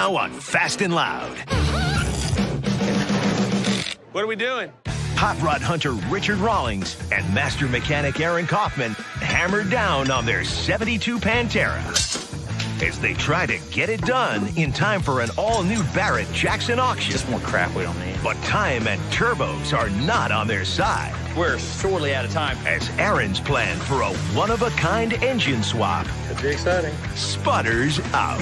now on Fast and Loud. What are we doing? Hot rod hunter Richard Rawlings and master mechanic Aaron Kaufman hammered down on their 72 Pan-tera as they try to get it done in time for an all-new Barrett-Jackson auction. Just more crap we don't need. But time and turbos are not on their side. We're sorely out of time. As Aaron's plan for a one-of-a-kind engine swap That'd be exciting. sputters out.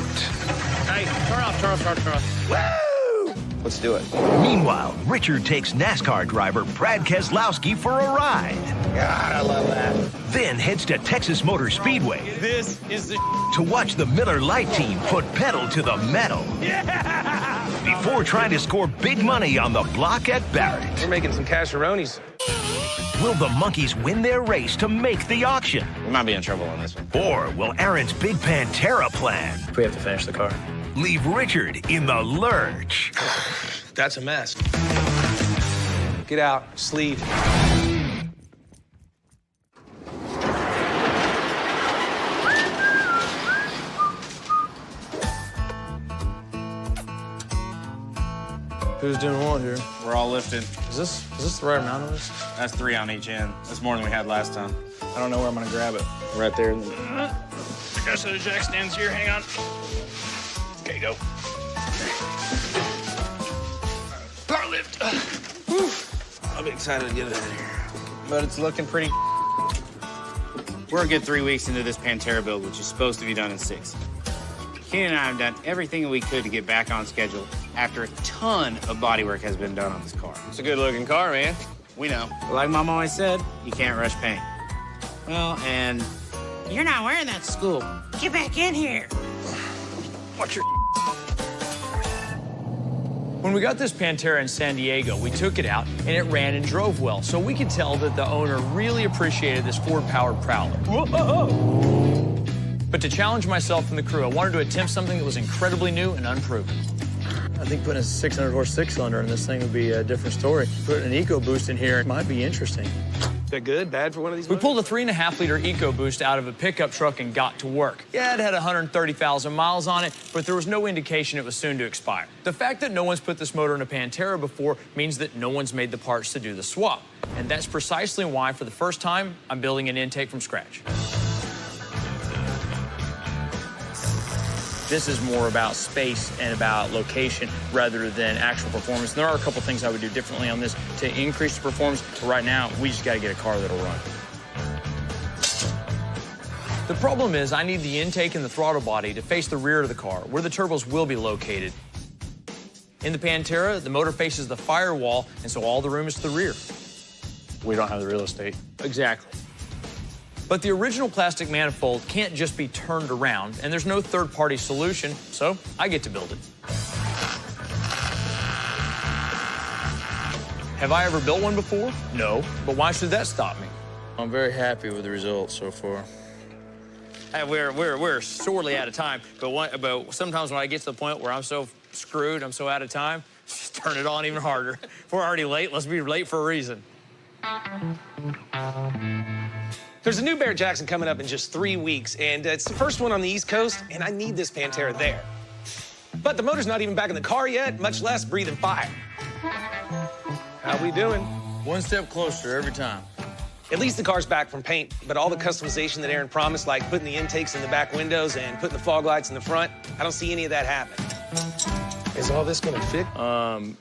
Hey, turn off. Woo! Let's do it. Meanwhile, Richard takes NASCAR driver Brad Keselowski for a ride. God, I love that. Then heads to Texas Motor Speedway This is the to watch the Miller Lite team put pedal to the metal. yeah! Before trying to score big money on the block at Barrett. We're making some casheronis. Will the monkeys win their race to make the auction? We might be in trouble on this one. Or will Aaron's big Pan-tera plan We have to finish the car. leave Richard in the lurch? That's a mess. Get out, sleeve. Who's doing what here? We're all lifted. Is this the right amount of this? That's 3 on each end. That's more than we had last time. I don't know where I'm gonna grab it. Right there. I got a jack stands here. Hang on. Okay, go. Power lift. I'll be excited to get it out of here. But it's looking pretty. We're a good 3 weeks into this Pan-tera build, which is supposed to be done in 6. Kenny and I have done everything we could to get back on schedule after a ton of bodywork has been done on this car. It's a good-looking car, man. We know. But like Mom always said, you can't rush paint. Well, and you're not wearing that to school. Get back in here. Watch your. When we got this Pan-tera in San Diego, we took it out and it ran and drove well. So we could tell that the owner really appreciated this Ford-powered Prowler. Whoa! But to challenge myself and the crew, I wanted to attempt something that was incredibly new and unproven. I think putting a 600-horse six-cylinder in this thing would be a different story. Putting an EcoBoost in here might be interesting. Is that good? Bad for one of these? We pulled a 3.5-liter EcoBoost out of a pickup truck and got to work. Yeah, it had 130,000 miles on it, but there was no indication it was soon to expire. The fact that no one's put this motor in a Pan-tera before means that no one's made the parts to do the swap. And that's precisely why, for the first time, I'm building an intake from scratch. This is more about space and about location rather than actual performance. And there are a couple things I would do differently on this to increase the performance. But right now, we just got to get a car that'll run. The problem is I need the intake and the throttle body to face the rear of the car, where the turbos will be located. In the Pan-tera, the motor faces the firewall, and so all the room is to the rear. We don't have the real estate. Exactly. But the original plastic manifold can't just be turned around, and there's no third-party solution, so I get to build it. Have I ever built one before? No, but why should that stop me? I'm very happy with the results so far. We're sorely out of time, but sometimes when I get to the point where I'm so screwed, I'm so out of time, just turn it on even harder. If we're already late, let's be late for a reason. There's a new Barrett-Jackson coming up in just 3 weeks, and it's the first one on the East Coast, and I need this Pan-tera there. But the motor's not even back in the car yet, much less breathing fire. How we doing? One step closer every time. At least the car's back from paint, but all the customization that Aaron promised, like putting the intakes in the back windows and putting the fog lights in the front, I don't see any of that happening. Is all this gonna fit?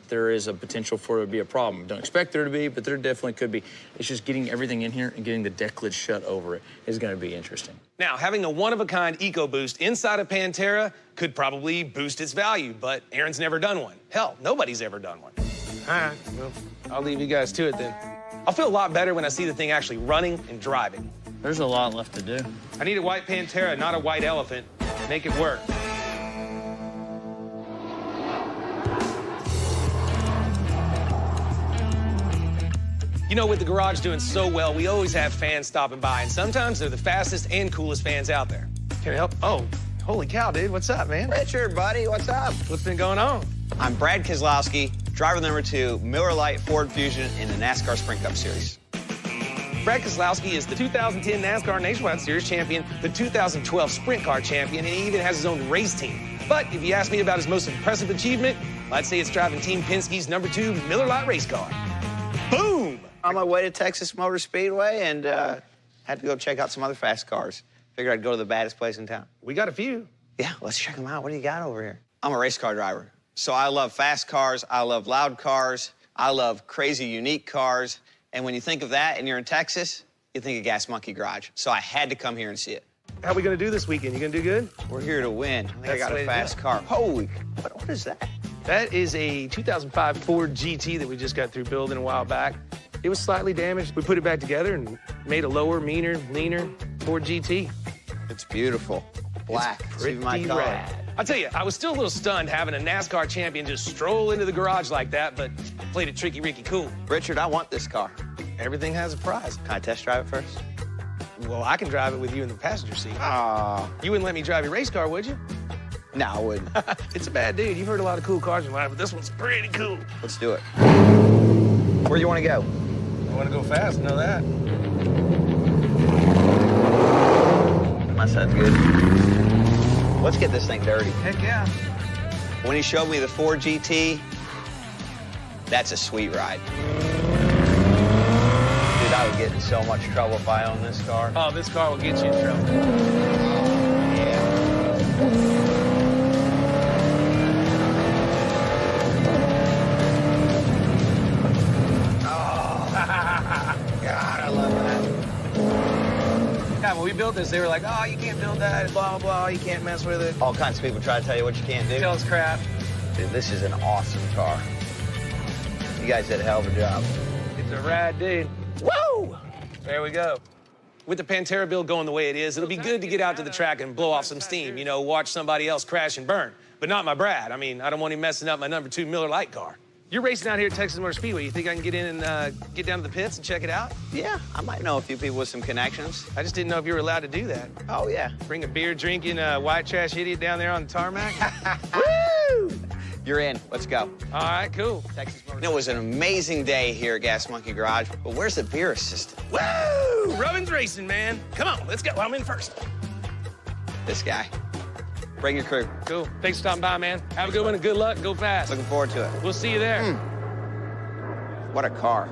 There is a potential for it to be a problem. Don't expect there to be, but there definitely could be. It's just getting everything in here and getting the deck lid shut over it is gonna be interesting. Now, having a one-of-a-kind EcoBoost inside a Pan-tera could probably boost its value, but Aaron's never done one. Hell, nobody's ever done one. All right, well, I'll leave you guys to it then. I'll feel a lot better when I see the thing actually running and driving. There's a lot left to do. I need a white Pan-tera, not a white elephant. Make it work. You know, with the garage doing so well, we always have fans stopping by, and sometimes they're the fastest and coolest fans out there. Can I help? Oh, holy cow, dude. What's up, man? Richard, buddy, what's up? What's been going on? I'm Brad Keselowski, driver number 2, Miller Lite Ford Fusion in the NASCAR Sprint Cup Series. Brad Keselowski is the 2010 NASCAR Nationwide Series champion, the 2012 Sprint Car champion, and he even has his own race team. But if you ask me about his most impressive achievement, I'd say it's driving Team Penske's #2 Miller Lite race car. Boom! On my way to Texas Motor Speedway and had to go check out some other fast cars. Figured I'd go to the baddest place in town. We got a few. Yeah, let's check them out. What do you got over here? I'm a race car driver, so I love fast cars, I love loud cars, I love crazy, unique cars. And when you think of that and you're in Texas, you think of Gas Monkey Garage. So I had to come here and see it. How we gonna do this weekend? You gonna do good? We're here to win. I think I That's got the way a to do fast it. car. Holy, what is that? That is a 2005 Ford GT that we just got through building a while back. It was slightly damaged. We put it back together and made a lower, meaner, leaner Ford GT. It's beautiful. Black. It's even my pretty color. rad. I tell you, I was still a little stunned having a NASCAR champion just stroll into the garage like that, but played it tricky, Ricky, cool. Richard, I want this car. Everything has a prize. Can I test drive it first? Well, I can drive it with you in the passenger seat. Ah. You wouldn't let me drive your race car, would you? No, I wouldn't. It's a bad dude. You've heard a lot of cool cars in life, but this one's pretty cool. Let's do it. Where do you want to go? I want to go fast, know that. My side's good. Let's get this thing dirty. Heck yeah. When he showed me the Ford GT, that's a sweet ride. Dude, I would get in so much trouble if I owned this car. Oh, this car will get you in trouble. Yeah. God, I love that. Yeah, when we built this, they were like, oh, you can't build that, blah, blah, blah, you can't mess with it. All kinds of people try to tell you what you can't do. Tell us crap. Dude, this is an awesome car. You guys did a hell of a job. It's a rad dude. Woo! There we go. With the Pan-tera build going the way it is, it'll be good to get out to the track and blow off some steam, you know, watch somebody else crash and burn. But not my Brad. I mean, I don't want him messing up my #2 Miller Lite car. You're racing out here at Texas Motor Speedway. You think I can get in and get down to the pits and check it out? Yeah, I might know a few people with some connections. I just didn't know if you were allowed to do that. Oh, yeah. Bring a beer drinking white trash idiot down there on the tarmac? Woo! You're in. Let's go. All right, cool. Texas Motor. It was an amazing day here at Gas Monkey Garage, but where's the beer assistant? Woo! Rubbin's racing, man. Come on, let's go. I'm in first. This guy. Bring your crew. Cool. Thanks for stopping by, man. Have a good one and good luck. Go fast. Looking forward to it. We'll see you there. What a car.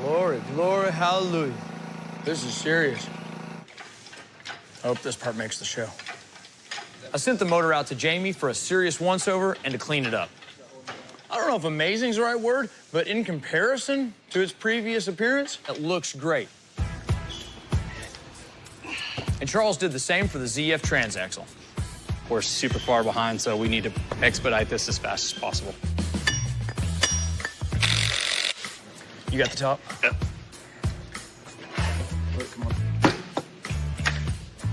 Glory, glory, hallelujah. This is serious. I hope this part makes the show. I sent the motor out to Jamie for a serious once-over and to clean it up. I don't know if amazing's the right word, but in comparison to its previous appearance, it looks great. And Charles did the same for the ZF transaxle. We're super far behind, so we need to expedite this as fast as possible. You got the top? Yep. Wait, come on.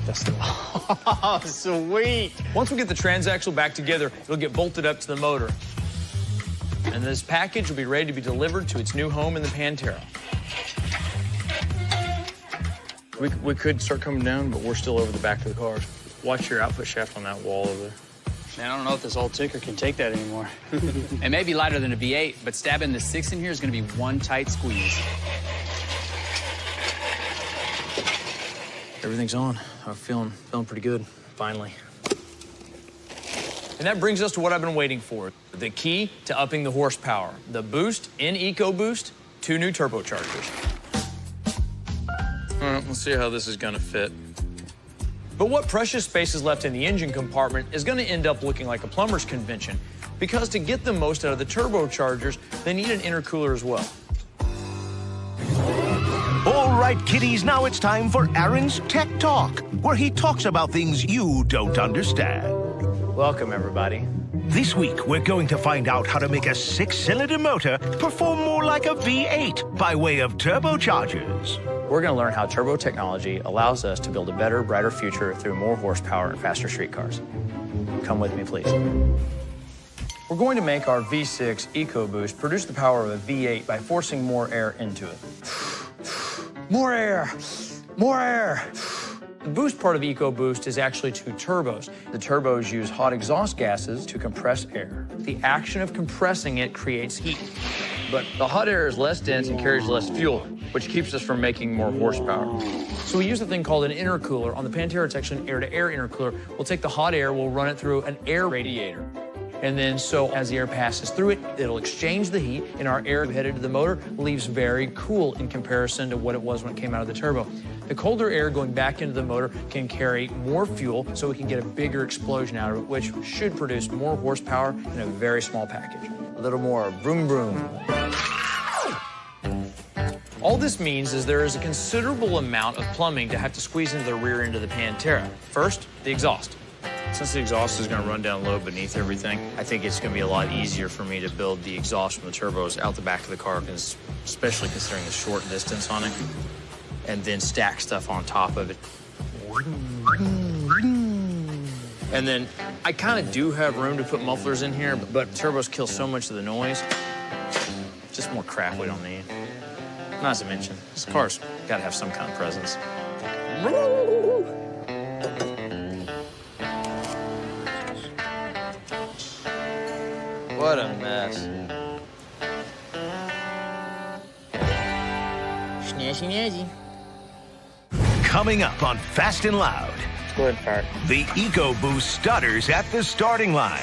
That's the Oh, sweet. Once we get the transaxle back together, it'll get bolted up to the motor. And this package will be ready to be delivered to its new home in the Pan-tera. We could start coming down, but we're still over the back of the cars. Watch your output shaft on that wall over there. Man, I don't know if this old ticker can take that anymore. It may be lighter than a V8, but stabbing the 6 in here is going to be one tight squeeze. Everything's on. I'm feeling pretty good, finally. And that brings us to what I've been waiting for, the key to upping the horsepower. The Boost in EcoBoost, 2 new turbochargers. All right, let's see how this is gonna fit. But what precious space is left in the engine compartment is gonna end up looking like a plumber's convention, because to get the most out of the turbochargers, they need an intercooler as well. All right, kiddies, now it's time for Aaron's Tech Talk, where he talks about things you don't understand. Welcome, everybody. This week, we're going to find out how to make a 6-cylinder motor perform more like a V8 by way of turbochargers. We're going to learn how turbo technology allows us to build a better, brighter future through more horsepower and faster streetcars. Come with me, please. We're going to make our V6 EcoBoost produce the power of a V8 by forcing more air into it. More air! More air! The boost part of EcoBoost is actually 2 turbos. The turbos use hot exhaust gases to compress air. The action of compressing it creates heat. But the hot air is less dense and carries less fuel, which keeps us from making more horsepower. So we use a thing called an intercooler. On the Pan-tera, it's actually an air-to-air intercooler. We'll take the hot air, we'll run it through an air radiator. And then so as the air passes through it, it'll exchange the heat, and our air headed to the motor leaves very cool in comparison to what it was when it came out of the turbo. The colder air going back into the motor can carry more fuel, so we can get a bigger explosion out of it, which should produce more horsepower in a very small package. A little more vroom vroom. All this means is there is a considerable amount of plumbing to have to squeeze into the rear end of the Pan-tera. First, the exhaust. Since the exhaust is going to run down low beneath everything, I think it's going to be a lot easier for me to build the exhaust from the turbos out the back of the car, especially considering the short distance on it, and then stack stuff on top of it. And then I kind of do have room to put mufflers in here, but turbos kill so much of the noise. Just more crap we don't need. Not to mention, this car's got to have some kind of presence. What a mess. Snazzy nazzy. Coming up on Fast and Loud, Let's go ahead and fire it. the EcoBoost stutters at the starting line.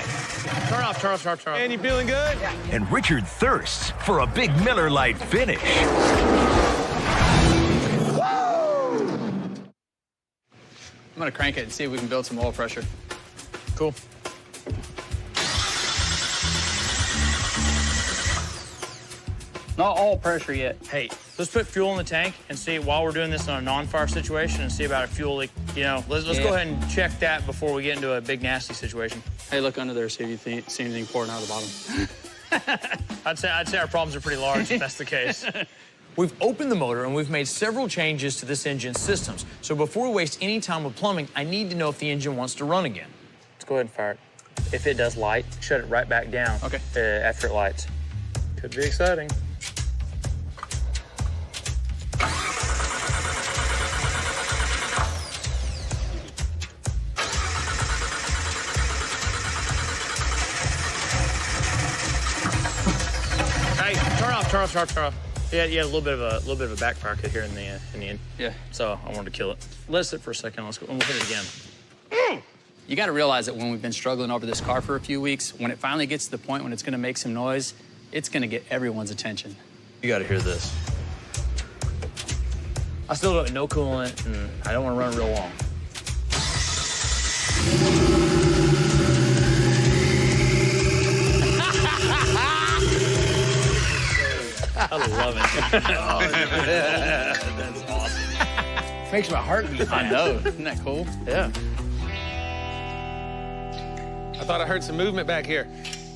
Turn off, turn off, turn off, turn off. And you feeling good? Yeah. And Richard thirsts for a big Miller Lite finish. I'm gonna crank it and see if we can build some oil pressure. Cool. Not all pressure yet. Hey, let's put fuel in the tank and see while we're doing this in a non-fire situation and see about a fuel leak. You know, let's go ahead and check that before we get into a big nasty situation. Hey, look under there, see if you see anything pouring out of the bottom. I'd say our problems are pretty large if that's the case. We've opened the motor and we've made several changes to this engine's systems. So before we waste any time with plumbing, I need to know if the engine wants to run again. Let's go ahead and fire it. If it does light, shut it right back down. Okay. After it lights. Could be exciting. Hey, turn off. Yeah, a little bit of a backfire kit here in the end. Yeah. So I wanted to kill it. Let it sit for a second. Let's go. And we'll hit it again. You gotta realize that when we've been struggling over this car for a few weeks, when it finally gets to the point when it's gonna make some noise, it's gonna get everyone's attention. You got to hear this. I still don't have no coolant, and I don't want to run real long. I love it. That's awesome. Makes my heart beat. I know. Isn't that cool? Yeah. I thought I heard some movement back here.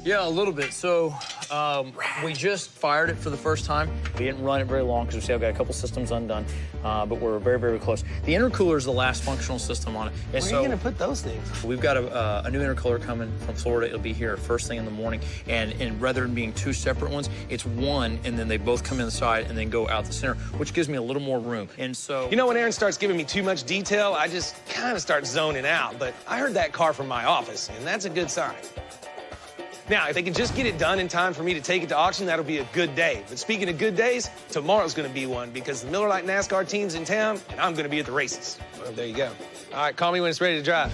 Yeah, a little bit. So we just fired it for the first time. We didn't run it very long because we still got a couple systems undone, but we're very, very close. The intercooler is the last functional system on it. And Where are you gonna put those things? We've got a new intercooler coming from Florida. It'll be here first thing in the morning. And rather than being 2 separate ones, it's one, and then they both come inside and then go out the center, which gives me a little more room. And so... You know, when Aaron starts giving me too much detail, I just kind of start zoning out. But I heard that car from my office, and that's a good sign. Now, if they can just get it done in time for me to take it to auction, that'll be a good day. But speaking of good days, tomorrow's gonna be one because the Miller Lite NASCAR team's in town, and I'm gonna be at the races. Well, there you go. All right, call me when it's ready to drive.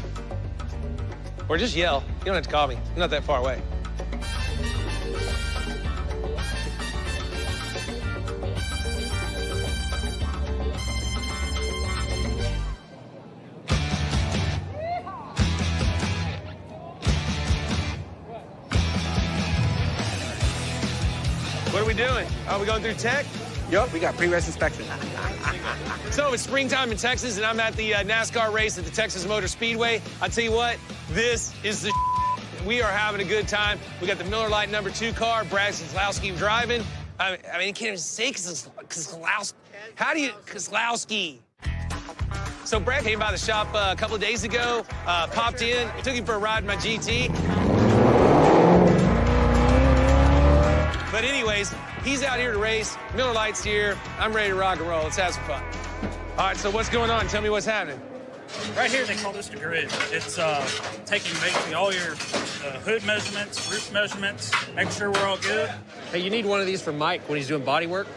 Or just yell. You don't have to call me. I'm not that far away. What are we doing? Are we going through tech? Yup, we got pre-race inspection. So it's springtime in Texas, and I'm at the NASCAR race at the Texas Motor Speedway. I tell you what, this is the We are having a good time. We got the Miller Lite #2 car, Brad Keselowski driving. I mean, you can't even say Keselowski. How do you, Keselowski? So Brad came by the shop a couple of days ago, popped in, took him for a ride in my GT. But anyways, he's out here to race. Miller Lite's here. I'm ready to rock and roll. Let's have some fun. All right, so what's going on? Tell me what's happening. Right here, they call this the grid. It's taking basically all your hood measurements, roof measurements, making sure we're all good. Hey, you need one of these for Mike when he's doing body work.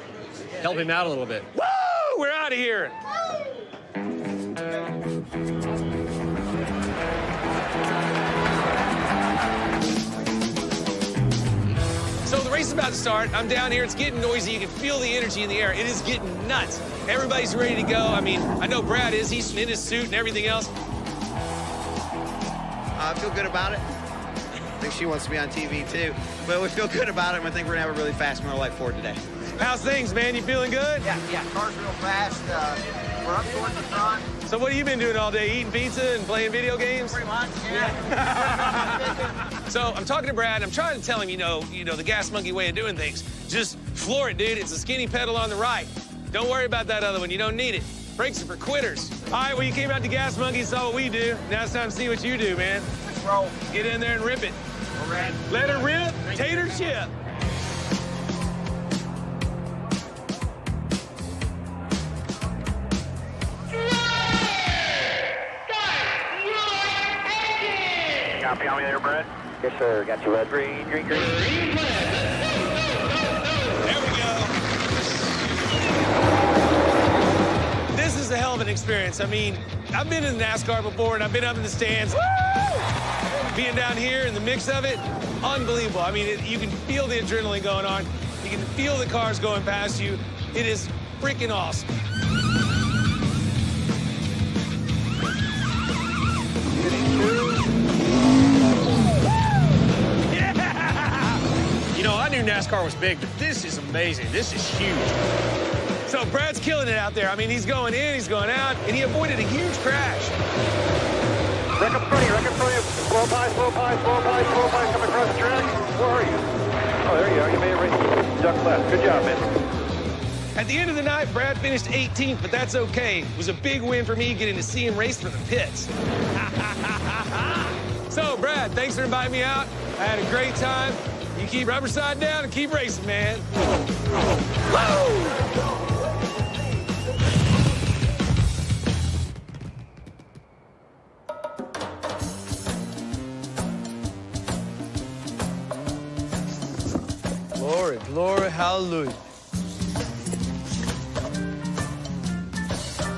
Help him out a little bit. Woo! We're out of here. So the race is about to start. I'm down here. It's getting noisy. You can feel the energy in the air. It is getting nuts. Everybody's ready to go. I mean, I know Brad is. He's in his suit and everything else. I feel good about it. I think she wants to be on TV, too. But we feel good about it, and I think we're going to have a really fast Miller Lite Ford today. How's things, man? You feeling good? Yeah, car's real fast. We're up towards the front. So what have you been doing all day? Eating pizza and playing video games? Pretty much, yeah. So I'm talking to Brad. I'm trying to tell him, you know, the gas monkey way of doing things. Just floor it, dude. It's a skinny pedal on the right. Don't worry about that other one. You don't need it. Brakes are for quitters. All right, well, you came out to Gas Monkey, saw what we do. Now it's time to see what you do, man. Let's roll. Get in there and rip it. We're ready. Let it rip. Tater chip. Copy on me there, Brad. Yes, sir. Got you red. Green. There we go. This is a hell of an experience. I mean, I've been in NASCAR before, and I've been up in the stands. Woo! Being down here in the mix of it, unbelievable. I mean, you can feel the adrenaline going on. You can feel the cars going past you. It is freaking awesome. You know, I knew NASCAR was big, but this is amazing. This is huge. So Brad's killing it out there. I mean, he's going in, he's going out, and he avoided a huge crash. Wreck up front of you. Slow pie, coming across the track. Where are you? Oh, there you are. You made it right. Duck left. Good job, man. At the end of the night, Brad finished 18th, but that's okay. It was a big win for me getting to see him race for the pits. So, Brad, thanks for inviting me out. I had a great time. You keep rubber side down and keep racing, man. Woo! Glory, glory, hallelujah.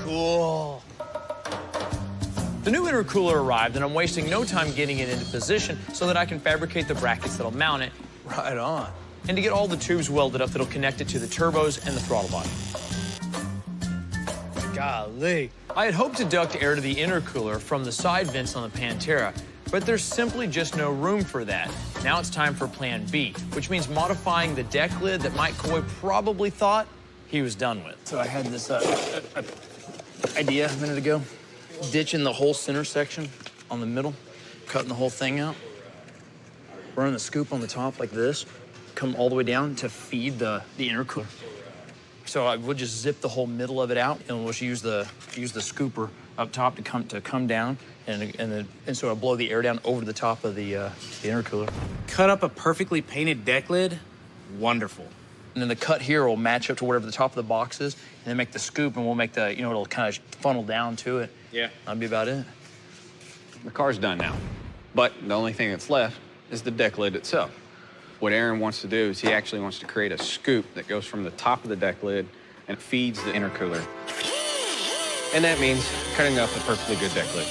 Cool. The new intercooler arrived, and I'm wasting no time getting it into position so that I can fabricate the brackets that'll mount it. Right on. And to get all the tubes welded up that'll connect it to the turbos and the throttle body. Golly. I had hoped to duct air to the intercooler from the side vents on the Pan-tera, but there's simply just no room for that. Now it's time for Plan B, which means modifying the deck lid that Mike Coy probably thought he was done with. So I had this idea a minute ago, ditching the whole center section on the middle, cutting the whole thing out, running the scoop on the top like this, come all the way down to feed the intercooler. So I would just zip the whole middle of it out, and we'll just use the scooper up top to come down, and so I'll blow the air down over the top of the intercooler. Cut up a perfectly painted deck lid. Wonderful. And then the cut here will match up to whatever the top of the box is, and then make the scoop, and we'll make the, it'll kind of funnel down to it. Yeah. That'll be about it. The car's done now, but the only thing that's left is the deck lid itself. What Aaron wants to do is he actually wants to create a scoop that goes from the top of the deck lid and feeds the intercooler. And that means cutting up a perfectly good deck lid.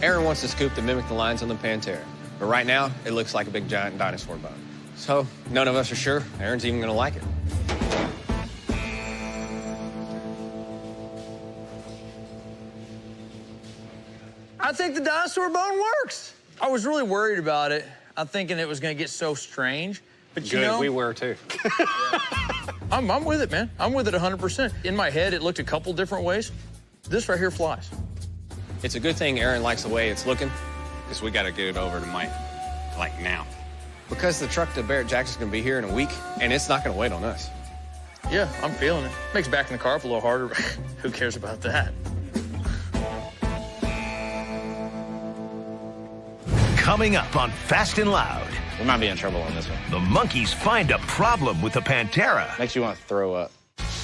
Aaron wants the scoop to mimic the lines on the Pan-tera, but right now it looks like a big giant dinosaur bone. So none of us are sure Aaron's even gonna like it. I think the dinosaur bone works. I was really worried about it. I'm thinking it was gonna get so strange, but you know, we were too. I'm with it, man. I'm with it 100%. In my head, it looked a couple different ways. This right here flies. It's a good thing Aaron likes the way it's looking, because we gotta get it over to Mike, like now. Because the truck to Barrett Jackson's gonna be here in a week, and it's not gonna wait on us. Yeah, I'm feeling it. Makes backing the car up a little harder. Who cares about that? Coming up on Fast and Loud. We might be in trouble on this one. The monkeys find a problem with the Pan-tera. Makes you want to throw up.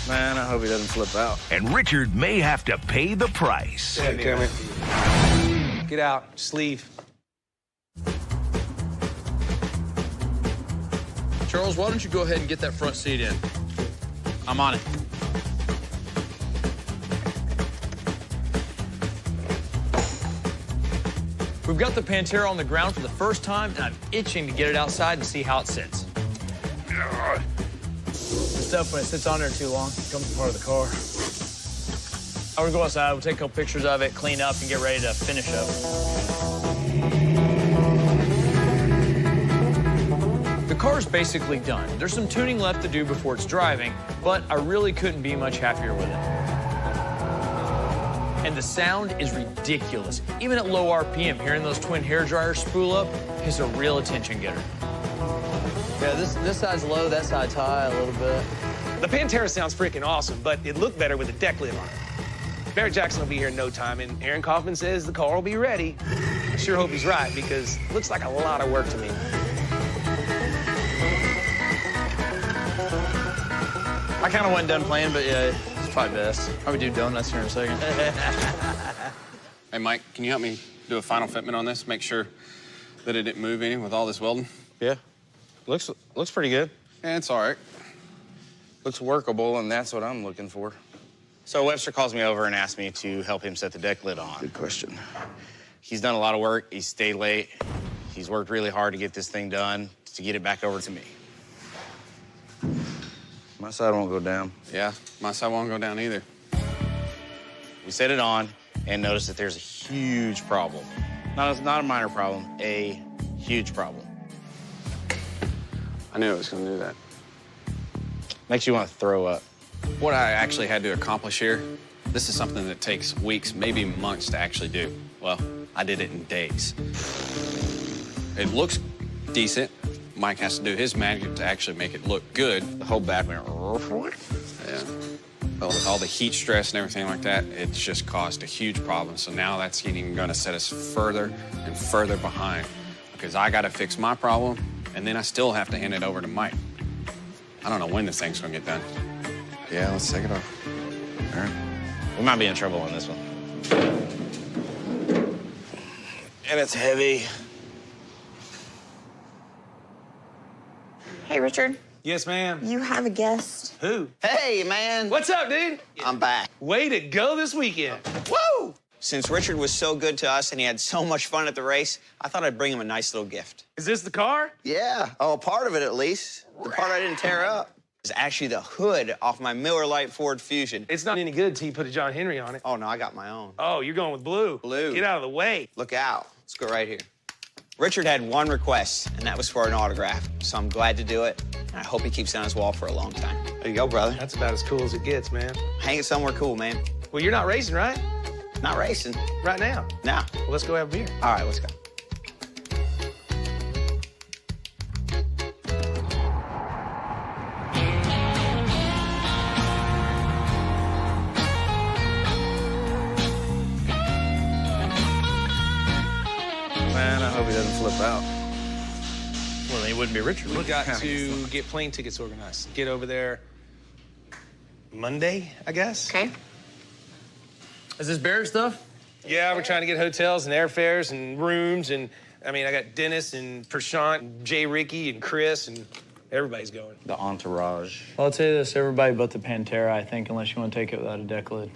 Man, I hope he doesn't flip out. And Richard may have to pay the price. Yeah, come here. Get out. Just leave. Charles, why don't you go ahead and get that front seat in? I'm on it. We've got the Pan-tera on the ground for the first time, and I'm itching to get it outside and see how it sits. This stuff, when it sits on there too long, it becomes part of the car. I'm gonna go outside, we'll take a couple pictures of it, clean up, and get ready to finish up. The car's basically done. There's some tuning left to do before it's driving, but I really couldn't be much happier with it. And the sound is ridiculous. Even at low RPM, hearing those twin hair dryers spool up is a real attention getter. Yeah, this side's low, that side's high a little bit. The Pan-tera sounds freaking awesome, but it looked better with a deck lid on it. Barrett Jackson will be here in no time, and Aaron Kaufman says the car will be ready. I sure hope he's right, because it looks like a lot of work to me. I kind of went done playing, but yeah, it's probably best. Probably do donuts here in a second. Hey, Mike, can you help me do a final fitment on this? Make sure that it didn't move any with all this welding? Yeah. Looks pretty good. Yeah, it's all right. Looks workable, and that's what I'm looking for. So Webster calls me over and asks me to help him set the deck lid on. Good question. He's done a lot of work. He's stayed late. He's worked really hard to get this thing done, to get it back over to me. My side won't go down. Yeah, my side won't go down either. We set it on and noticed that there's a huge problem. Not a minor problem, a huge problem. I knew it was gonna do that. Makes you want to throw up. What I actually had to accomplish here, this is something that takes weeks, maybe months to actually do. Well, I did it in days. It looks decent. Mike has to do his magic to actually make it look good. The whole back went. Yeah. All the heat stress and everything like that, it's just caused a huge problem. So now that's even gonna set us further and further behind because I gotta fix my problem and then I still have to hand it over to Mike. I don't know when this thing's gonna get done. Yeah, let's take it off. All right. We might be in trouble on this one. And it's heavy. Hey, Richard. Yes, ma'am. You have a guest. Who? Hey, man. What's up, dude? I'm back. Way to go this weekend. Woo! Since Richard was so good to us and he had so much fun at the race, I thought I'd bring him a nice little gift. Is this the car? Yeah. Oh, a part of it at least. The part I didn't tear up is actually the hood off my Miller Lite Ford Fusion. It's not any good until you put a John Henry on it. Oh, no, I got my own. Oh, you're going with blue. Blue. Get out of the way. Look out. Let's go right here. Richard had one request, and that was for an autograph. So I'm glad to do it, and I hope he keeps it on his wall for a long time. There you go, brother. That's about as cool as it gets, man. Hang it somewhere cool, man. Well, you're not racing, right? Not racing. Right now. Now. Well, let's go have a beer. All right, let's go. Man, I hope he doesn't flip out. Well, then he wouldn't be Richard. We got to get plane tickets organized. Get over there Monday, I guess. Okay. Is this Barrett stuff? Yeah, we're trying to get hotels and airfares and rooms. And, I mean, I got Dennis and Prashant and Jay Ricky and Chris, and everybody's going. The entourage. Well, I'll tell you this, everybody but the Pan-tera, I think, unless you want to take it without a deck lid.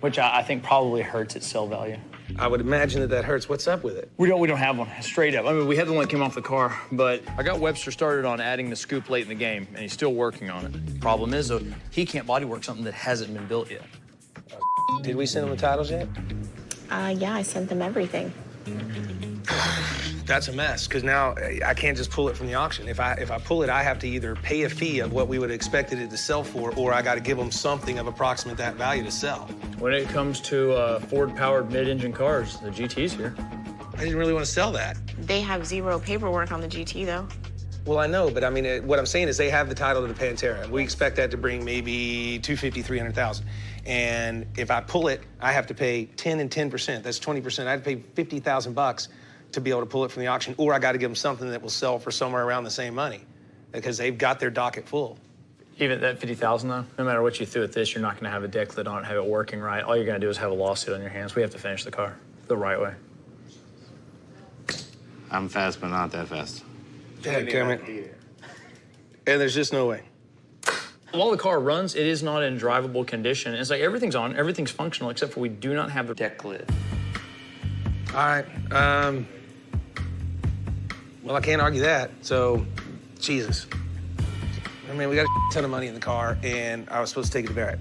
Which I think probably hurts its sell value. I would imagine that hurts. What's up with it? We don't have one, straight up. I mean, we had the one that came off the car, but I got Webster started on adding the scoop late in the game, and he's still working on it. Problem is, though, he can't bodywork something that hasn't been built yet. Did we send them the titles yet? Yeah, I sent them everything. That's a mess, because now I can't just pull it from the auction. If I pull it, I have to either pay a fee of what we would have expected it to sell for, or I got to give them something of approximate that value to sell. When it comes to Ford-powered mid-engine cars, the GT's here. I didn't really want to sell that. They have zero paperwork on the GT, though. Well, I know, but I mean, what I'm saying is they have the title to the Pan-tera. We expect that to bring maybe $250,000, $300,000. And if I pull it, I have to pay 10 and 10%. That's 20%. I have to pay $50,000 to be able to pull it from the auction, or I got to give them something that will sell for somewhere around the same money because they've got their docket full. Even at that 50,000 though, no matter what you threw at this, you're not going to have a deck lid on it, have it working right. All you're going to do is have a lawsuit on your hands. We have to finish the car the right way. I'm fast, but not that fast. Yeah, come in. And there's just no way. While the car runs, it is not in drivable condition. It's like everything's on, everything's functional, except for we do not have the deck lid. All right. Well, I can't argue that. So, Jesus. I mean, we got a ton of money in the car, and I was supposed to take it to Barrett.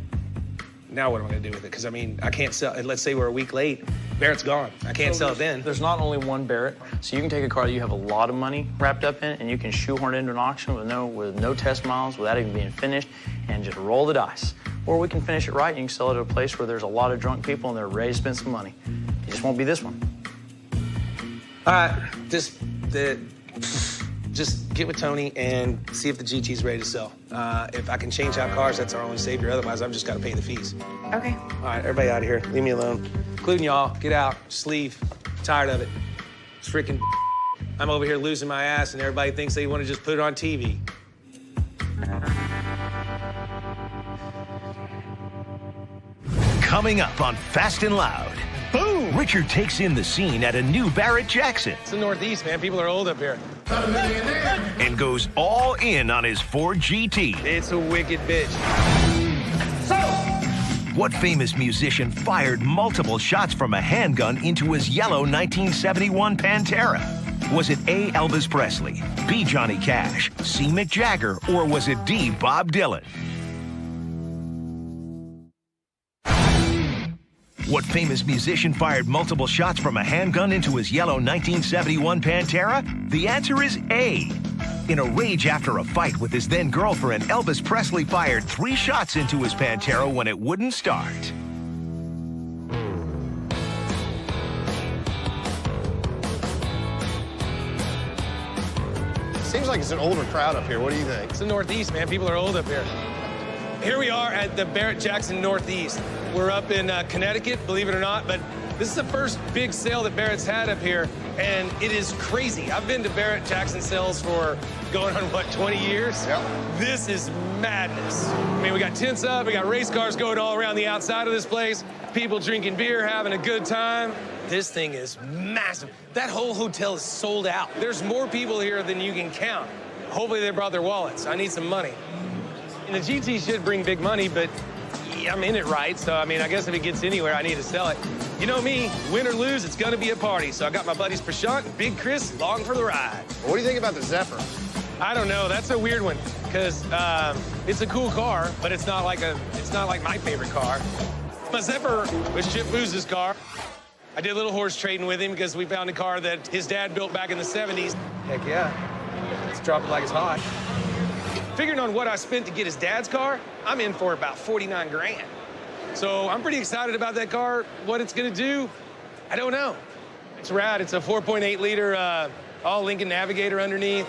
Now what am I gonna do with it? Because, I mean, I can't sell it. Let's say we're a week late. Barrett's gone. I can't sell it then. There's not only one Barrett, so you can take a car that you have a lot of money wrapped up in, and you can shoehorn it into an auction with no test miles, without even being finished, and just roll the dice. Or we can finish it right, and you can sell it at a place where there's a lot of drunk people, and they're ready to spend some money. It just won't be this one. All right, just get with Tony and see if the GT's ready to sell. If I can change out cars, that's our only savior. Otherwise, I've just got to pay the fees. Okay. All right, everybody out of here. Leave me alone. Including y'all. Get out. Just leave. Tired of it. It's freaking I'm over here losing my ass, and everybody thinks they want to just put it on TV. Coming up on Fast and Loud. Boom! Richard takes in the scene at a new Barrett Jackson. It's the Northeast, man. People are old up here. And goes all in on his Ford GT. It's a wicked bitch. What famous musician fired multiple shots from a handgun into his yellow 1971 Pan-tera? Was it A. Elvis Presley, B. Johnny Cash, C. Mick Jagger, or was it D. Bob Dylan? What famous musician fired multiple shots from a handgun into his yellow 1971 Pan-tera? The answer is A. In a rage after a fight with his then-girlfriend, Elvis Presley fired 3 shots into his Pan-tera when it wouldn't start. Seems like it's an older crowd up here. What do you think? It's the Northeast, man. People are old up here. Here we are at the Barrett Jackson Northeast. We're up in Connecticut, believe it or not, but this is the first big sale that Barrett's had up here, and it is crazy. I've been to Barrett Jackson sales for going on, what, 20 years? Yep. This is madness. I mean, we got tents up, we got race cars going all around the outside of this place, people drinking beer, having a good time. This thing is massive. That whole hotel is sold out. There's more people here than you can count. Hopefully they brought their wallets. I need some money. And the GT should bring big money, but I'm in it right, so I mean, I guess if it gets anywhere, I need to sell it. You know me, win or lose, it's gonna be a party. So I got my buddies Prashant and Big Chris along for the ride. What do you think about the Zephyr? I don't know, that's a weird one, because it's a cool car, but it's not like my favorite car. My Zephyr was Chip Booze's car. I did a little horse trading with him because we found a car that his dad built back in the 70s. Heck yeah, it's dropping like it's hot. Figuring on what I spent to get his dad's car, I'm in for about 49 grand. So I'm pretty excited about that car. What it's gonna do, I don't know. It's rad. It's a 4.8 liter all Lincoln Navigator underneath,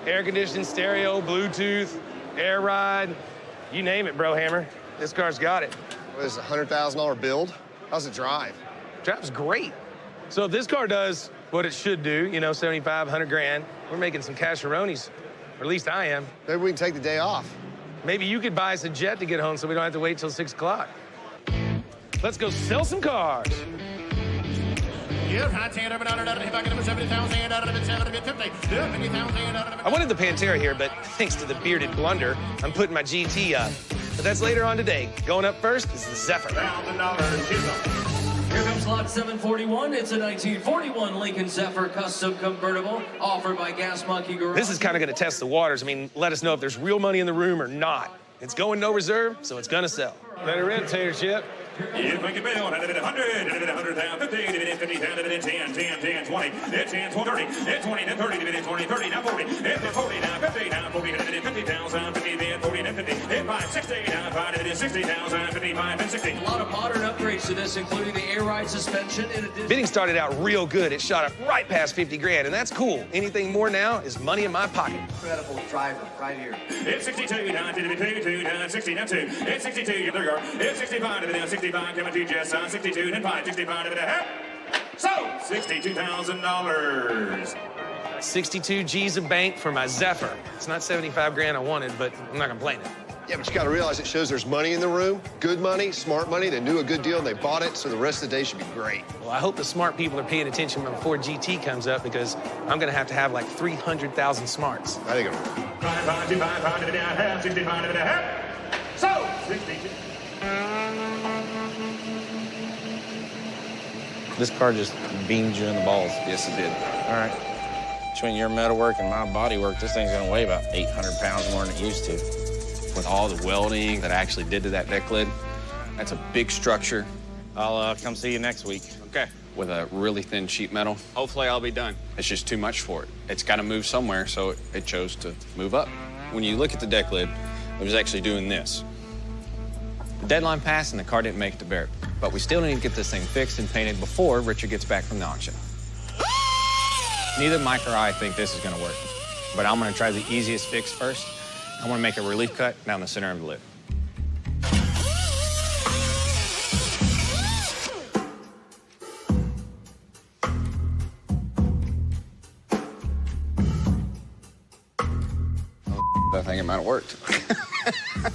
air conditioned stereo, Bluetooth, air ride, you name it, bro, Hammer. This car's got it. What is it, $100,000 build? How's it drive? Drives great. So if this car does what it should do, you know, 75, 100 grand, we're making some casheronis. Or at least I am. Maybe we can take the day off. Maybe you could buy us a jet to get home so we don't have to wait till 6 o'clock. Let's go sell some cars. I wanted the Pan-tera here, but thanks to the bearded blunder, I'm putting my GT up. But that's later on today. Going up first is the Zephyr. Here comes lot 741. It's a 1941 Lincoln Zephyr custom convertible offered by Gas Monkey Garage. This is kind of going to test the waters. I mean, let us know if there's real money in the room or not. It's going no reserve, so it's going to sell. Let it rip, Tater Chip. If we can build, 100, 100,000, 50, 50,000, 10, 10, 20, 10, 20, 30, 20, 30, 20, 30, now 40, 40, now 50, now 40, 50,000, 50, 40, 50, 5, 60, now 5, 60,000, 55, and 60. A lot of modern upgrades to this, including the air ride suspension. In addition, Bidding started out real good. It shot up right past 50 grand, and that's cool. Anything more now is money in my pocket. incredible driver right here. It's 62, now 62, now 60, now 2. It's 62, you're there. It's 65, now 65, coming to just 62, and 5, 65, and a half. So, $62,000. 62 G's of bank for my Zephyr. It's not 75 grand I wanted, but I'm not complaining. Yeah, but you got to realize it shows there's money in the room, good money, smart money. They knew a good deal and they bought it, so the rest of the day should be great. Well, I hope the smart people are paying attention when Ford GT comes up because I'm going to have like 300,000 smarts. I think I'm... 65 So, 62. This car just beamed you in the balls. Yes, it did. All right. Between your metal work and my body work, this thing's gonna weigh about 800 pounds more than it used to. With all the welding that I actually did to that deck lid, that's a big structure. I'll come see you next week. Okay. With a really thin sheet metal. Hopefully I'll be done. It's just too much for it. It's got to move somewhere, so it chose to move up. When you look at the deck lid, it was actually doing this. The deadline passed and the car didn't make it to Barrett. But we still need to get this thing fixed and painted before Richard gets back from the auction. Neither Mike or I think this is gonna work, but I'm gonna try the easiest fix first. I wanna make a relief cut down the center of the lid. I think it might have worked. I'm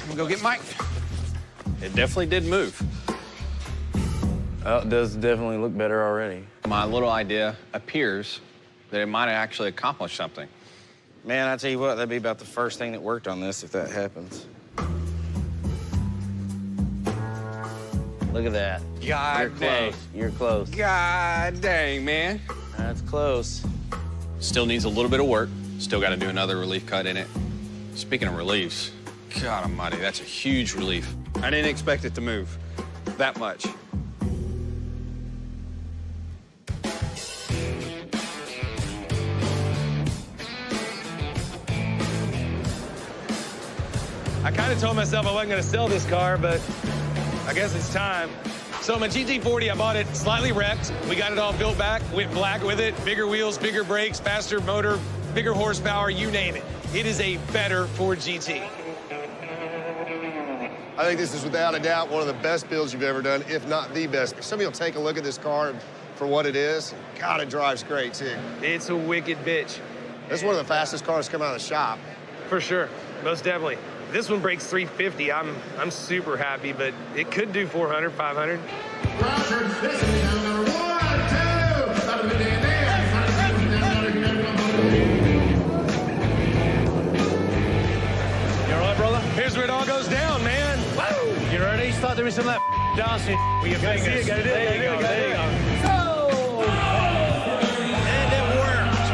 gonna go get Mike. It definitely did move. Oh, it does definitely look better already. My little idea appears that it might have actually accomplished something. Man, I tell you what, that'd be about the first thing that worked on this if that happens. Look at that. God You're dang. close. You're close. God dang, man. That's close. Still needs a little bit of work. Still got to do another relief cut in it. Speaking of reliefs, God almighty, that's a huge relief. I didn't expect it to move that much. I kind of told myself I wasn't going to sell this car, but I guess it's time. So my GT40, I bought it slightly wrecked. We got it all built back, went black with it, bigger wheels, bigger brakes, faster motor, bigger horsepower, you name it. It is a better Ford GT. I think this is without a doubt one of the best builds you've ever done, if not the best. Somebody will take a look at this car for what it is. God, it drives great, too. It's a wicked bitch. This is one of the fastest cars to come out of the shop. For sure, most definitely. This one breaks 350. I'm super happy, but it could do 400, 500. Roger, this is number 1, 2. You all right, brother? Here's where it all goes down, man. Woo! You ready? Start doing some of that dancing with your fingers. There you go, there you go. And it worked.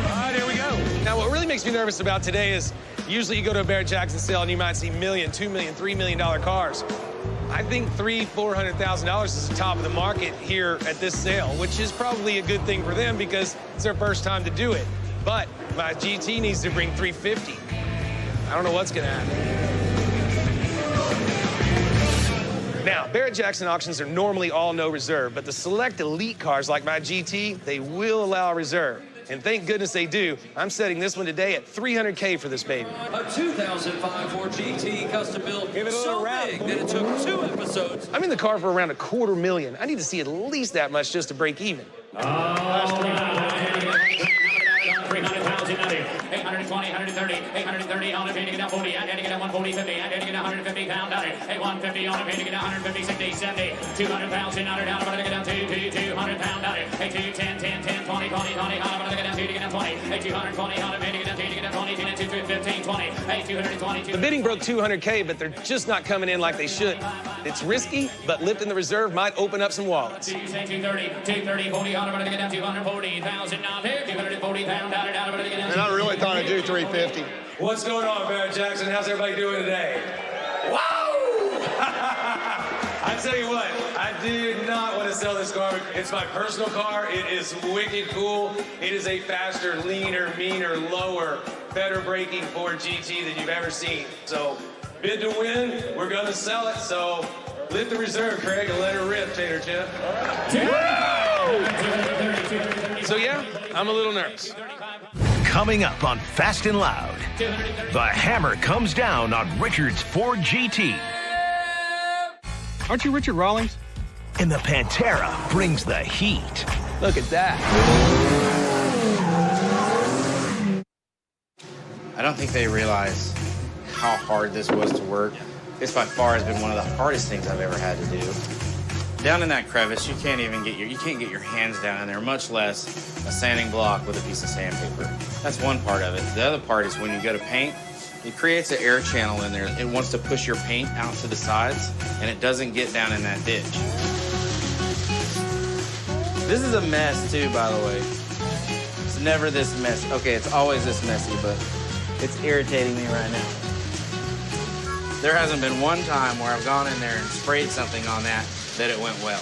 All right, here we go. Now, what really makes me nervous about today is usually you go to a Barrett-Jackson sale and you might see $1 million, $2 million, $3 million cars. I think $400,000 is the top of the market here at this sale, which is probably a good thing for them because it's their first time to do it. But my GT needs to bring 350. I don't know what's gonna happen. Now, Barrett-Jackson auctions are normally all no reserve, but the select elite cars like my GT, they will allow reserve. And thank goodness they do. I'm setting this one today at $300K for this baby. A 2005 Ford GT custom built so big that it took 2 episodes. I'm in the car for around $250,000. I need to see at least that much just to break even. 820, 130, 830 on a penny, get down 40, and then get down 140, 50, and then get down 150 pound dollar, 150 on a penny, get down 150, 60, 70, 200 pounds, $10 down, I'm gonna get down 200 pound dollar, 210, 10, 10, 20, 20, 20, I'm gonna get down 2 to get down 20, 220 on a penny, get down 2 to get down 20, 10, 2, 15, 20, 220. The bidding broke $200K, but they're just not coming in like they should. It's risky, but lifting the reserve might open up some wallets. 230, 40, I'm gonna get down 240,000 down there, 240 pound dollar, I'm gonna get down. And I really thought I'd do 350. What's going on, Barrett-Jackson? How's everybody doing today? Wow! I tell you what, I did not want to sell this car. It's my personal car. It is wicked cool. It is a faster, leaner, meaner, lower, better braking Ford GT than you've ever seen. So, bid to win, we're gonna sell it. So, lift the reserve, Craig, and let her rip, Tater Chip. So yeah, I'm a little nervous. Coming up on Fast and Loud, the hammer comes down on Richard's Ford GT. Aren't you Richard Rawlings? And the Pan-tera brings the heat. Look at that. I don't think they realize how hard this was to work. This by far has been one of the hardest things I've ever had to do. Down in that crevice, you can't get your hands down in there, much less a sanding block with a piece of sandpaper. That's one part of it. The other part is when you go to paint, it creates an air channel in there. It wants to push your paint out to the sides, and it doesn't get down in that ditch. This is a mess, too, by the way. It's never this messy. Okay, it's always this messy, but it's irritating me right now. There hasn't been one time where I've gone in there and sprayed something on that it went well.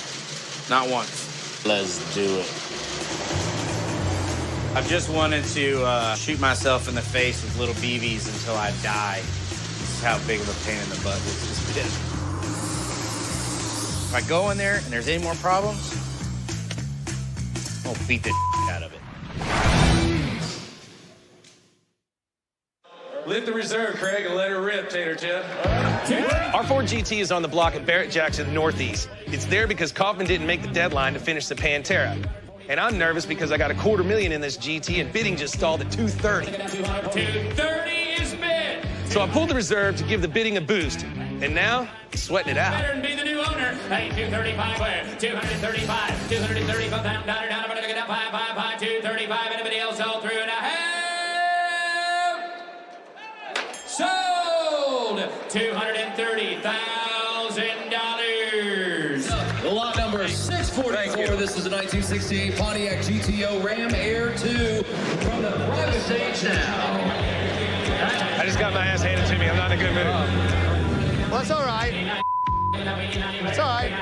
Not once. Let's do it. I've just wanted to shoot myself in the face with little BBs until I die. This is how big of a pain in the butt this has been. If I go in there and there's any more problems, I'll beat the out of it. Lift the reserve, Craig, and let her rip, Tater Chip. Our Ford GT is on the block at Barrett Jackson Northeast. It's there because Kaufman didn't make the deadline to finish the Pan-tera. And I'm nervous because I got $250,000 in this GT and bidding just stalled at $230,000. $230 is bid. So I pulled the reserve to give the bidding a boost. And now, I'm sweating it out. Better be the new owner. Hey, 235 where? 235. 235 down, down, but I get up 5, 235. Anybody else all through and a half? Sold! $230,000. Lot number 644. This is a 1968 Pontiac GTO Ram Air 2 from the private stage now. I just got my ass handed to me. I'm not in a good mood. Well, that's all right. That's all right.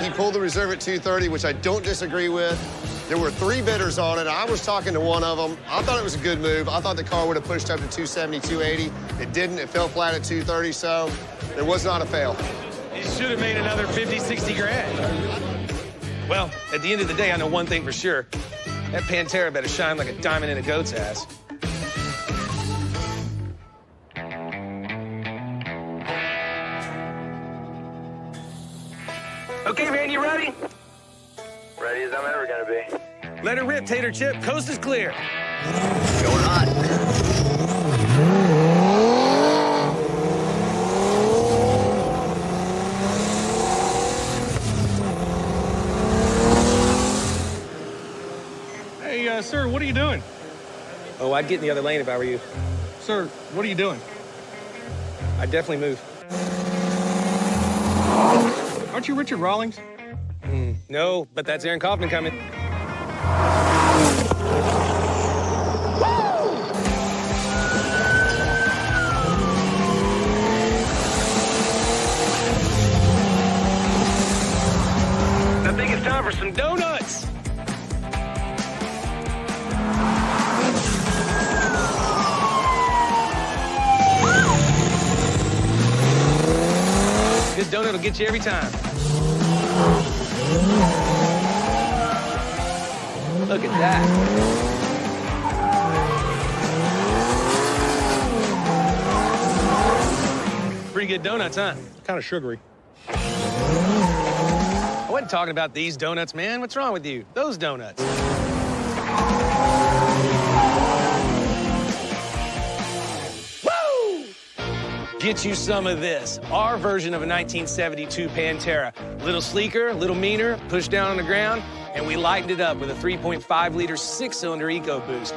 He pulled the reserve at 230, which I don't disagree with. There were 3 bidders on it. I was talking to one of them. I thought it was a good move. I thought the car would have pushed up to 270, 280. It didn't. It fell flat at 230, so it was not a fail. You should have made another 50, 60 grand. Well, at the end of the day, I know one thing for sure. That Pan-tera better shine like a diamond in a goat's ass. Okay, man, you ready? Ready as I'm ever gonna be. Let her rip, Tater Chip. Coast is clear. Going hot. Hey, sir, what are you doing? Oh, I'd get in the other lane if I were you. Sir, what are you doing? I'd definitely move. Aren't you Richard Rawlings? No, but that's Aaron Kaufman coming. I think it's time for some donuts. Good donut will get you every time. Look at that. Pretty good donuts, huh? Kind of sugary. I wasn't talking about these donuts, man. What's wrong with you? Those donuts. Woo! Get you some of this. Our version of a 1972 Pan-tera. A little sleeker, a little meaner, pushed down on the ground, and we lightened it up with a 3.5-liter 6-cylinder EcoBoost.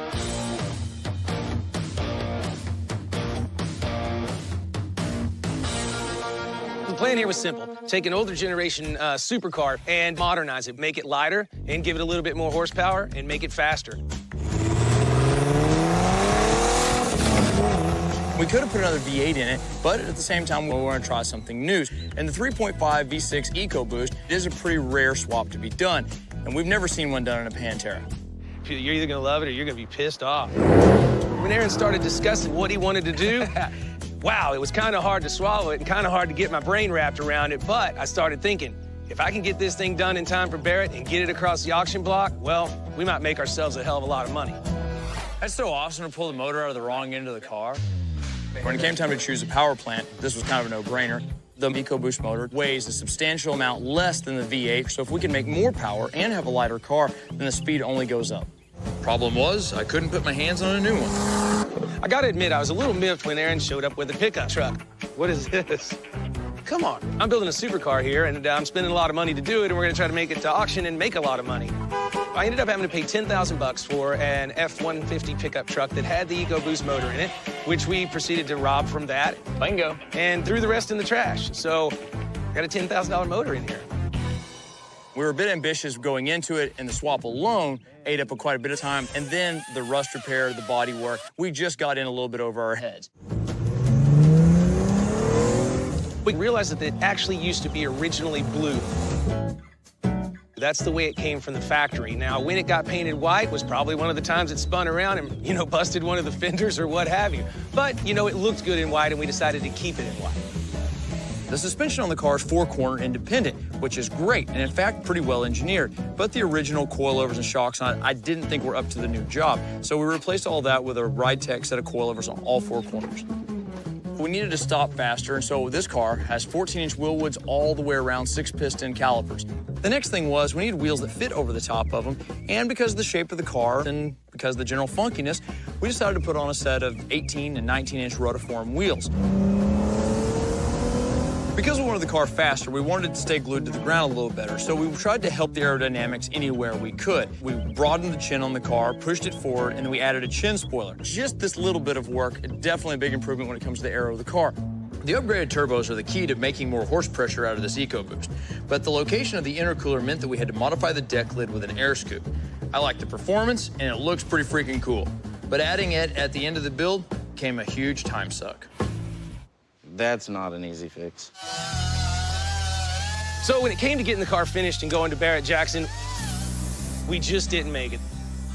The plan here was simple. Take an older generation supercar and modernize it, make it lighter, and give it a little bit more horsepower, and make it faster. We could have put another V8 in it, but at the same time, we want to try something new. And the 3.5 V6 EcoBoost is a pretty rare swap to be done, and we've never seen one done in a Pan-tera. You're either gonna love it or you're gonna be pissed off. When Aaron started discussing what he wanted to do, wow, it was kind of hard to swallow it and kind of hard to get my brain wrapped around it, but I started thinking, if I can get this thing done in time for Barrett and get it across the auction block, well, we might make ourselves a hell of a lot of money. That's so awesome to pull the motor out of the wrong end of the car. When it came time to choose a power plant, this was kind of a no-brainer. The EcoBoost motor weighs a substantial amount less than the V8, so if we can make more power and have a lighter car, then the speed only goes up. Problem was, I couldn't put my hands on a new one. I gotta admit, I was a little miffed when Aaron showed up with a pickup truck. What is this? Come on, I'm building a supercar here, and I'm spending a lot of money to do it, and we're gonna try to make it to auction and make a lot of money. I ended up having to pay $10,000 for an F-150 pickup truck that had the EcoBoost motor in it, which we proceeded to rob from that. Bingo. And threw the rest in the trash. So, got a $10,000 motor in here. We were a bit ambitious going into it, and the swap alone ate up quite a bit of time. And then the rust repair, the body work, we just got in a little bit over our heads. We realized that it actually used to be originally blue. That's the way it came from the factory. Now, when it got painted white was probably one of the times it spun around and, you know, busted one of the fenders or what have you. But, you know, it looked good in white, and we decided to keep it in white. The suspension on the car is four-corner independent, which is great, and in fact, pretty well engineered. But the original coilovers and shocks on it, I didn't think were up to the new job. So we replaced all that with a Ride-Tech set of coilovers on all four corners. We needed to stop faster, and so this car has 14-inch wheel woods all the way around, 6-piston calipers. The next thing was we needed wheels that fit over the top of them, and because of the shape of the car and because of the general funkiness, we decided to put on a set of 18 and 19-inch rotiform wheels. Because we wanted the car faster, we wanted it to stay glued to the ground a little better, so we tried to help the aerodynamics anywhere we could. We broadened the chin on the car, pushed it forward, and then we added a chin spoiler. Just this little bit of work, definitely a big improvement when it comes to the aero of the car. The upgraded turbos are the key to making more horse pressure out of this EcoBoost, but the location of the intercooler meant that we had to modify the deck lid with an air scoop. I like the performance, and it looks pretty freaking cool, but adding it at the end of the build came a huge time suck. That's not an easy fix. So when it came to getting the car finished and going to Barrett Jackson, we just didn't make it.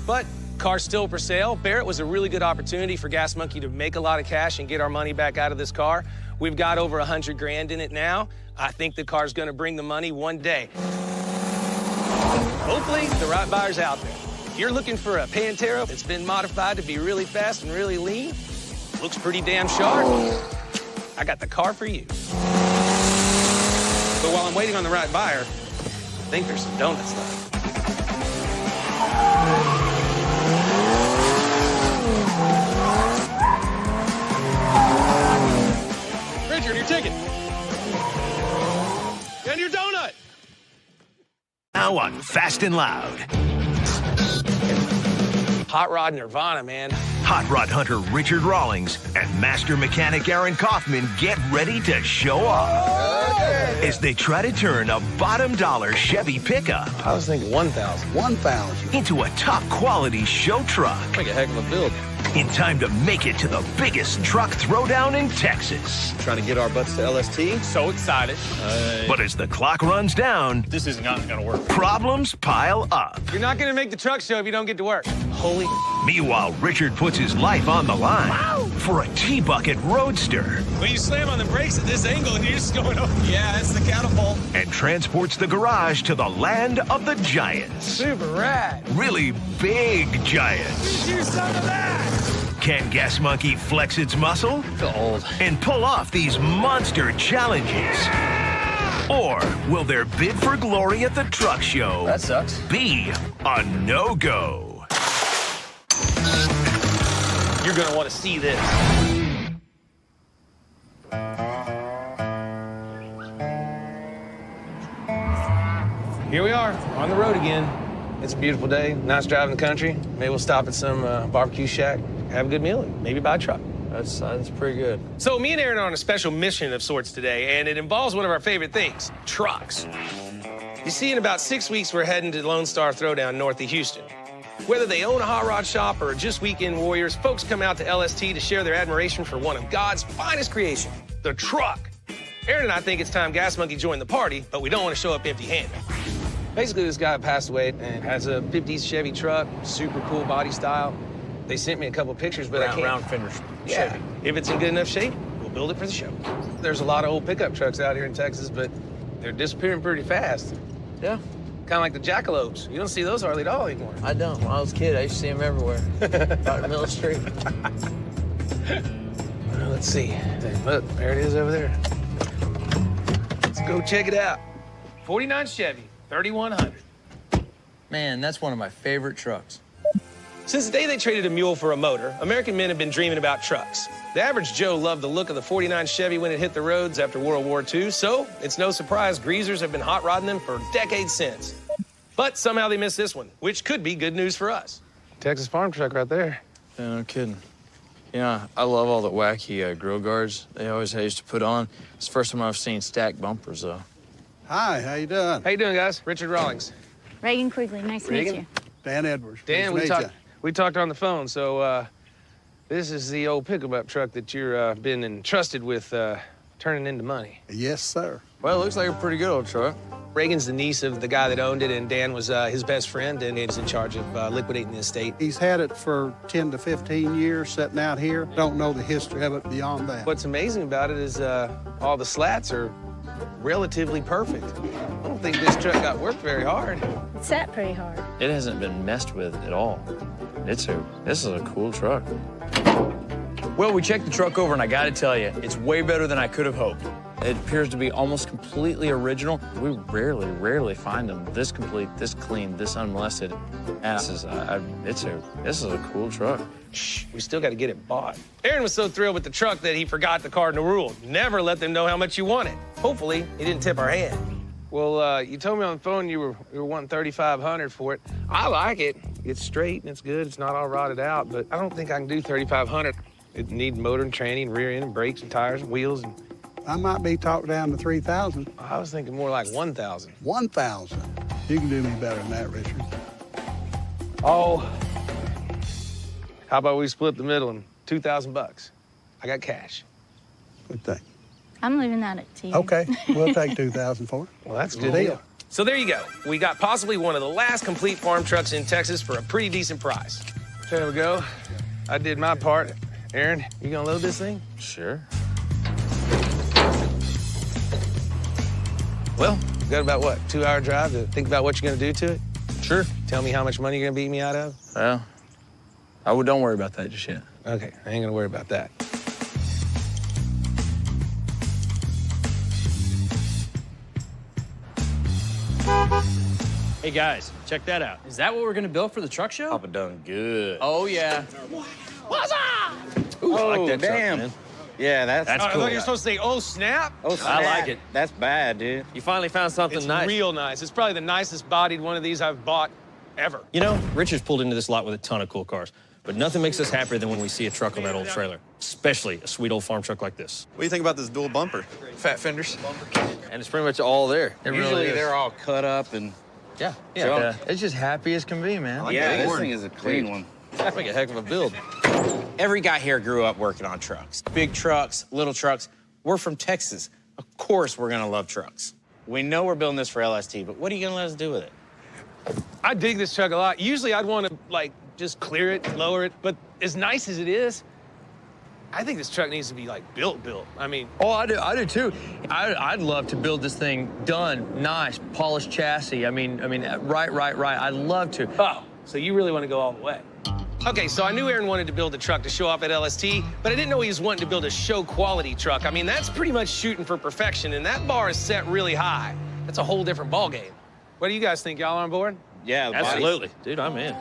But car's still for sale. Barrett was a really good opportunity for Gas Monkey to make a lot of cash and get our money back out of this car. We've got over 100 grand in it now. I think the car's gonna bring the money one day. Hopefully, the right buyer's out there. If you're looking for a Pan-tera that's been modified to be really fast and really lean, looks pretty damn sharp, I got the car for you. But while I'm waiting on the right buyer, I think there's some donuts left. Richard, your ticket. And your donut. Now on Fast and Loud. Hot Rod Nirvana, man. Hot Rod hunter Richard Rawlings and master mechanic Aaron Kaufman get ready to show off as they try to turn a bottom dollar Chevy pickup. I was thinking 1,000. 1,000 into a top quality show truck. Like a heck of a build. In time to make it to the biggest truck throwdown in Texas. Trying to get our butts to LST. So excited. But as the clock runs down, This is not gonna work. problems pile up. You're not gonna make the truck show if you don't get to work. Holy. Meanwhile, Richard puts his life on the line for a T-Bucket Roadster. Well, you slam on the brakes at this angle and you're just going, oh, yeah, that's the catapult. And transports the garage to the land of the giants. Super rad. Really big giants. Did you some of that? Can Gas Monkey flex its muscle? Feel old. And pull off these monster challenges? Or will their bid for glory at the truck show That sucks. be a no-go? You're gonna want to see this. Here we are, on the road again. It's a beautiful day, nice drive in the country. Maybe we'll stop at some barbecue shack, have a good meal, and maybe buy a truck. That's pretty good. So me and Aaron are on a special mission of sorts today, and it involves one of our favorite things, trucks. You see, in about 6 weeks, we're heading to Lone Star Throwdown north of Houston. Whether they own a hot rod shop or are just weekend warriors, folks come out to LST to share their admiration for one of God's finest creations, the truck. Aaron and I think it's time Gas Monkey joined the party, but we don't want to show up empty-handed. Basically, this guy passed away and has a 50s Chevy truck, super cool body style. They sent me a couple pictures, but I can't. Round fenders. Yeah. Chevy. If it's in good enough shape, we'll build it for the show. There's a lot of old pickup trucks out here in Texas, but they're disappearing pretty fast. Yeah. Kind of like the jackalopes. You don't see those hardly at all anymore. I don't. When I was a kid, I used to see them everywhere. Out in Mill Street. Let's see. Look, there it is over there. Go check it out. 49 Chevy, 3100. Man, that's one of my favorite trucks. Since the day they traded a mule for a motor, American men have been dreaming about trucks. The average Joe loved the look of the 49 Chevy when it hit the roads after World War II, so it's no surprise greasers have been hot rodding them for decades since. But somehow they missed this one, which could be good news for us. Texas farm truck right there. Yeah, no kidding. Yeah, I love all the wacky grill guards they always used to put on. It's the first time I've seen stacked bumpers, though. Hi, how you doing? How you doing, guys? Richard Rawlings. Reagan Quigley, nice to meet you. Dan Edwards. Dan, we talked on the phone, so this is the old pickup truck that you're been entrusted with turning into money. Yes, sir. Well, it looks like a pretty good old truck. Reagan's the niece of the guy that owned it, and Dan was his best friend, and is in charge of liquidating the estate. He's had it for 10 to 15 years sitting out here. Don't know the history of it beyond that. What's amazing about it is all the slats are relatively perfect. I don't think this truck got worked very hard. It sat pretty hard. It hasn't been messed with at all. This is a cool truck. Well, we checked the truck over, and I gotta tell you, it's way better than I could have hoped. It appears to be almost completely original. We rarely find them this complete, this clean, this unmolested. And this is a cool truck. Shh, we still got to get it bought. Aaron was so thrilled with the truck that he forgot the cardinal rule. Never let them know how much you want it. Hopefully, he didn't tip our hand. Well, you told me on the phone you were wanting $3,500 for it. I like it. It's straight and it's good. It's not all rotted out, but I don't think I can do $3,500. It needs motor and tranny, rear end, and brakes and tires and wheels. And I might be talked down to 3,000. I was thinking more like 1,000. 1,000. You can do me better than that, Richard. Oh, how about we split the middle and $2,000? I got cash. Good thing. I'm leaving that to you. Okay, we'll take 2,000 for it. Well, that's a good deal. So there you go. We got possibly one of the last complete farm trucks in Texas for a pretty decent price. There we go. I did my part. Aaron, you gonna load this thing? Sure. Well, you got about, what, 2-hour drive to think about what you're gonna do to it? Sure. Tell me how much money you're gonna beat me out of? Well, don't worry about that just yet. Okay, I ain't gonna worry about that. Hey, guys, check that out. Is that what we're gonna build for the truck show? Papa done good. Oh, yeah. What's up? Ooh, I like that damn. truck, man. Yeah, that's I cool. thought you were supposed to say, oh, snap. Oh, I like it. That's bad, dude. You finally found something It's nice. real nice. It's probably the nicest bodied one of these I've bought ever. You know, Richard's pulled into this lot with a ton of cool cars, but nothing makes us happier than when we see a truck on that old trailer, especially a sweet old farm truck like this. What do you think about this dual bumper? Fat fenders. And it's pretty much all there. Usually they're all cut up and... Yeah. It's just happy as can be, man. this thing is a clean one. That'd make a heck of a build. Every guy here grew up working on trucks. Big trucks, little trucks. We're from Texas. Of course we're gonna love trucks. We know we're building this for LST, but what are you gonna let us do with it? I dig this truck a lot. Usually I'd want to, like, just clear it, lower it, but as nice as it is, I think this truck needs to be, like, built. I mean... Oh, I do too. I'd love to build this thing done, nice, polished chassis. I mean, right. I'd love to. Oh, so you really want to go all the way. Okay, so I knew Aaron wanted to build a truck to show off at LST, but I didn't know he was wanting to build a show quality truck. I mean, that's pretty much shooting for perfection, and that bar is set really high. That's a whole different ballgame. What do you guys think? Y'all on board? Yeah, Absolutely. Dude, I'm in.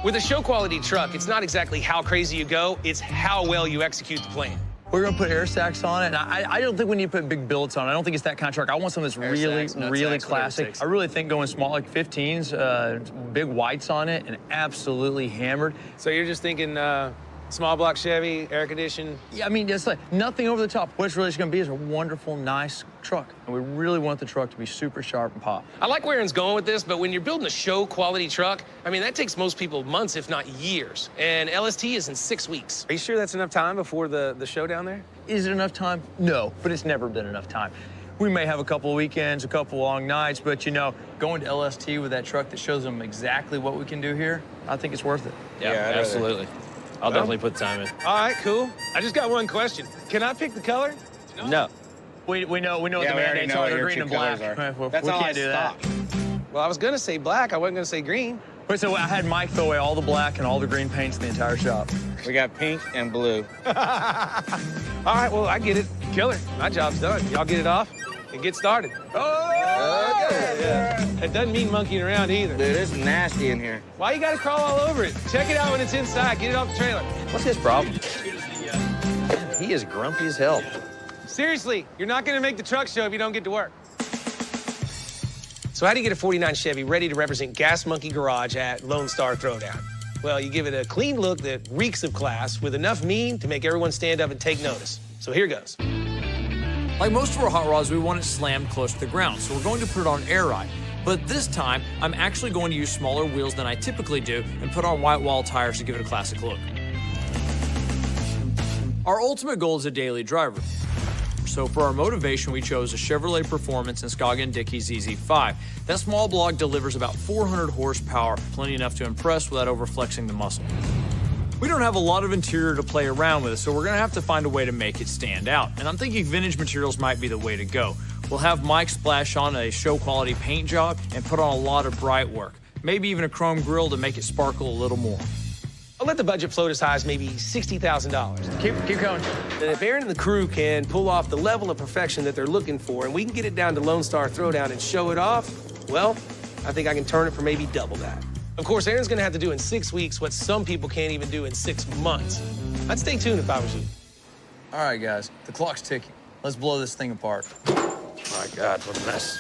With a show quality truck, it's not exactly how crazy you go, it's how well you execute the plan. We're gonna put air stacks on it, and I don't think we need to put big billets on it. I don't think it's that kind of truck. I want something that's really classic. I really think going small, like 15s, big whites on it, and absolutely hammered. So you're just thinking small block Chevy, air conditioned? Yeah, I mean, it's like nothing over the top. What it's really just gonna be is a wonderful, nice truck. And we really want the truck to be super sharp and pop. I like where Aaron's going with this, but when you're building a show quality truck, I mean, that takes most people months, if not years. And LST is in 6 weeks. Are you sure that's enough time before the show down there? Is it enough time? No, but it's never been enough time. We may have a couple of weekends, a couple of long nights, but you know, going to LST with that truck that shows them exactly what we can do here, I think it's worth it. Yeah, absolutely. I'll definitely put time in. All right, cool. I just got one question. Can I pick the color? No. We know what the mandates are. They're green and black. We can't do that. Well, I was gonna say black. I wasn't gonna say green. Wait, so I had Mike throw away all the black and all the green paints in the entire shop. We got pink and blue. All right, well, I get it. Killer. My job's done. Y'all get it off? and get started. Oh, okay. Yeah. That doesn't mean monkeying around either. Dude, it's nasty in here. Why you gotta crawl all over it? Check it out when it's inside. Get it off the trailer. What's his problem? He is grumpy as hell. Seriously, you're not gonna make the truck show if you don't get to work. So how do you get a 49 Chevy ready to represent Gas Monkey Garage at Lone Star Throwdown? Well, you give it a clean look that reeks of class with enough mean to make everyone stand up and take notice. So here goes. Like most of our hot rods, we want it slammed close to the ground, so we're going to put it on air ride. But this time, I'm actually going to use smaller wheels than I typically do and put on white wall tires to give it a classic look. Our ultimate goal is a daily driver. So for our motivation, we chose a Chevrolet Performance and Scoggin Dickey ZZ5. That small block delivers about 400 horsepower, plenty enough to impress without overflexing the muscle. We don't have a lot of interior to play around with, so we're gonna have to find a way to make it stand out. And I'm thinking vintage materials might be the way to go. We'll have Mike splash on a show quality paint job and put on a lot of bright work. Maybe even a chrome grille to make it sparkle a little more. I'll let the budget float as high as maybe $60,000. Keep going. And if Aaron and the crew can pull off the level of perfection that they're looking for, and we can get it down to Lone Star Throwdown and show it off, well, I think I can turn it for maybe double that. Of course, Aaron's gonna have to do in 6 weeks what some people can't even do in 6 months. I'd stay tuned if I was you. All right, guys, the clock's ticking. Let's blow this thing apart. My God, what a mess.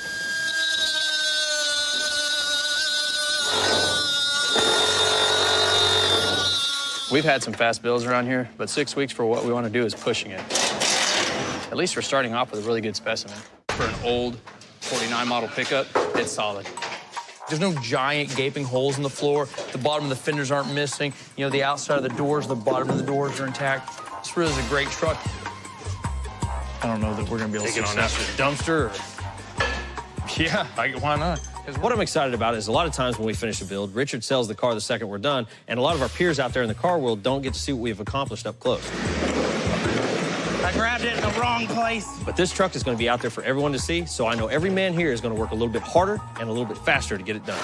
We've had some fast builds around here, but 6 weeks for what we want to do is pushing it. At least we're starting off with a really good specimen. For an old 49 model pickup, it's solid. There's no giant gaping holes in the floor. The bottom of the fenders aren't missing. You know, the outside of the doors, the bottom of the doors are intact. This really is a great truck. I don't know that we're gonna be able to Take it on out to the dumpster. Yeah, why not? Because what I'm excited about is a lot of times when we finish a build, Richard sells the car the second we're done, and a lot of our peers out there in the car world don't get to see what we've accomplished up close. I grabbed it in the wrong place. But this truck is going to be out there for everyone to see, so I know every man here is going to work a little bit harder and a little bit faster to get it done.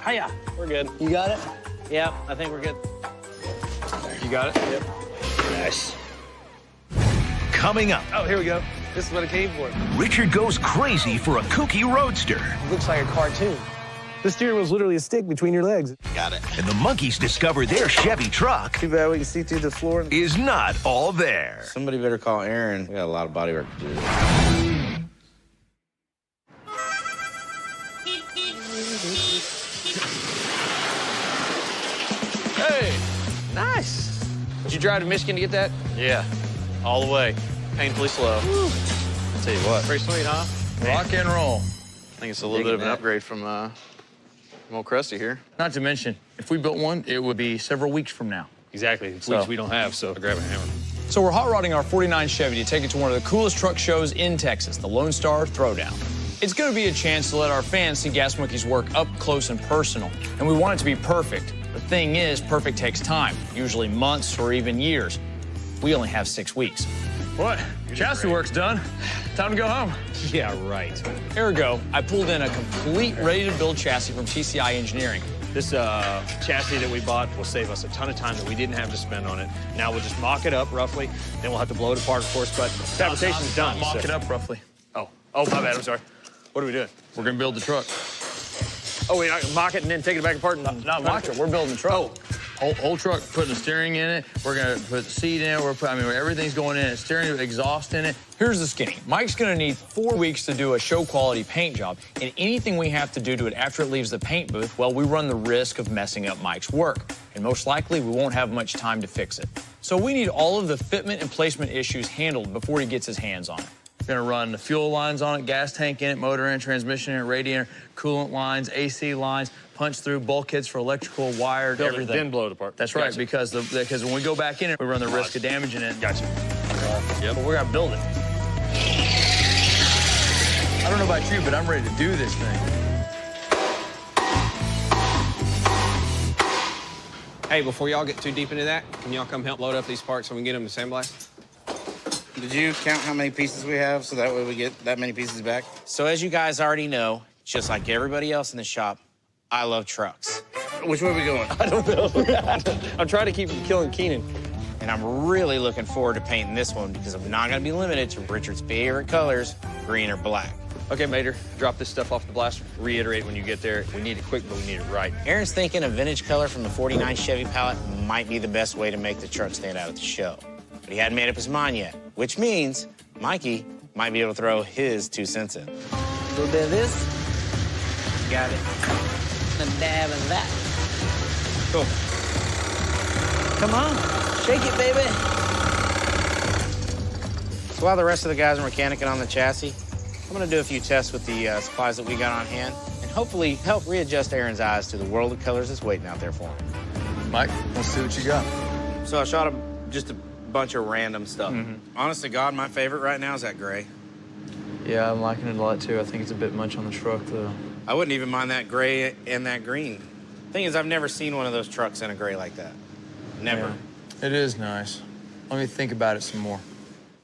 Hiya. We're good. You got it? Yeah, I think we're good. You got it? Yep. Nice. Coming up, Oh, here we go. This is what I came for. Richard goes crazy for a kooky roadster. Looks like a cartoon. The steering wheel's literally a stick between your legs. Got it. And the monkeys discover their Chevy truck Too bad we can see through the floor. is not all there. Somebody better call Aaron. We got a lot of body work to do. Hey, nice. Did you drive to Michigan to get that? Yeah, all the way. Painfully slow. Woo. I'll tell you what. Pretty sweet, huh? Rock and roll. I think it's a little bit of an upgrade from old Krusty here. Not to mention, if we built one, it would be several weeks from now. Exactly. It's weeks we don't have, so grab a hammer. So we're hot rodding our 49 Chevy to take it to one of the coolest truck shows in Texas, the Lone Star Throwdown. It's going to be a chance to let our fans see Gas Monkey's work up close and personal, and we want it to be perfect. The thing is, perfect takes time, usually months or even years. We only have 6 weeks. What? Chassis work's done. Time to go home. Yeah, right. Ergo, I pulled in a complete ready-to-build chassis from TCI Engineering. This chassis that we bought will save us a ton of time that we didn't have to spend on it. Now we'll just mock it up roughly, then we'll have to blow it apart, of course, but fabrication's done. Mock so- it up roughly. Oh, my bad, I'm sorry. What are we doing? We're going to build the truck. Oh, we mock it and then take it back apart and Not mock it, we're building the truck. Whole truck, putting the steering in it. We're gonna put the seat in it. Everything's going in it. Steering, exhaust in it. Here's the skinny. Mike's gonna need 4 weeks to do a show quality paint job, and anything we have to do to it after it leaves the paint booth, well, we run the risk of messing up Mike's work, and most likely we won't have much time to fix it. So we need all of the fitment and placement issues handled before he gets his hands on it. We're gonna run the fuel lines on it, gas tank in it, motor in it, transmission in it, radiator, coolant lines, AC lines, punch through bulkheads for electrical, wired, Build it, everything. then blow it apart. That's right, Gotcha. because when we go back in it, we run the risk of damaging it. Gotcha. Yep. But we're gonna build it. I don't know about you, but I'm ready to do this thing. Hey, before y'all get too deep into that, can y'all come help load up these parts so we can get them to sandblast? Did you count how many pieces we have so that way we get that many pieces back? So as you guys already know, just like everybody else in the shop, I love trucks. Which way are we going? I don't know. I'm trying to keep from killing Keenan. And I'm really looking forward to painting this one because I'm not gonna be limited to Richard's favorite colors, green or black. Okay, Mater, drop this stuff off the blaster. Reiterate when you get there. We need it quick, but we need it right. Aaron's thinking a vintage color from the 49 Chevy palette might be the best way to make the truck stand out at the show. But he hadn't made up his mind yet, which means Mikey might be able to throw his 2 cents in. A little bit of this. Got it. A dab of that. Cool. Come on, shake it, baby. So while the rest of the guys are mechanicking on the chassis, I'm gonna do a few tests with the supplies that we got on hand and hopefully help readjust Aaron's eyes to the world of colors that's waiting out there for him. Mike, let's see what you got. So I shot him just a bunch of random stuff. Honest to God, my favorite right now is that gray. Yeah, I'm liking it a lot too. I think it's a bit much on the truck though. I wouldn't even mind that gray and that green. Thing is, I've never seen one of those trucks in a gray like that. Never. Yeah, it is nice. Let me think about it some more.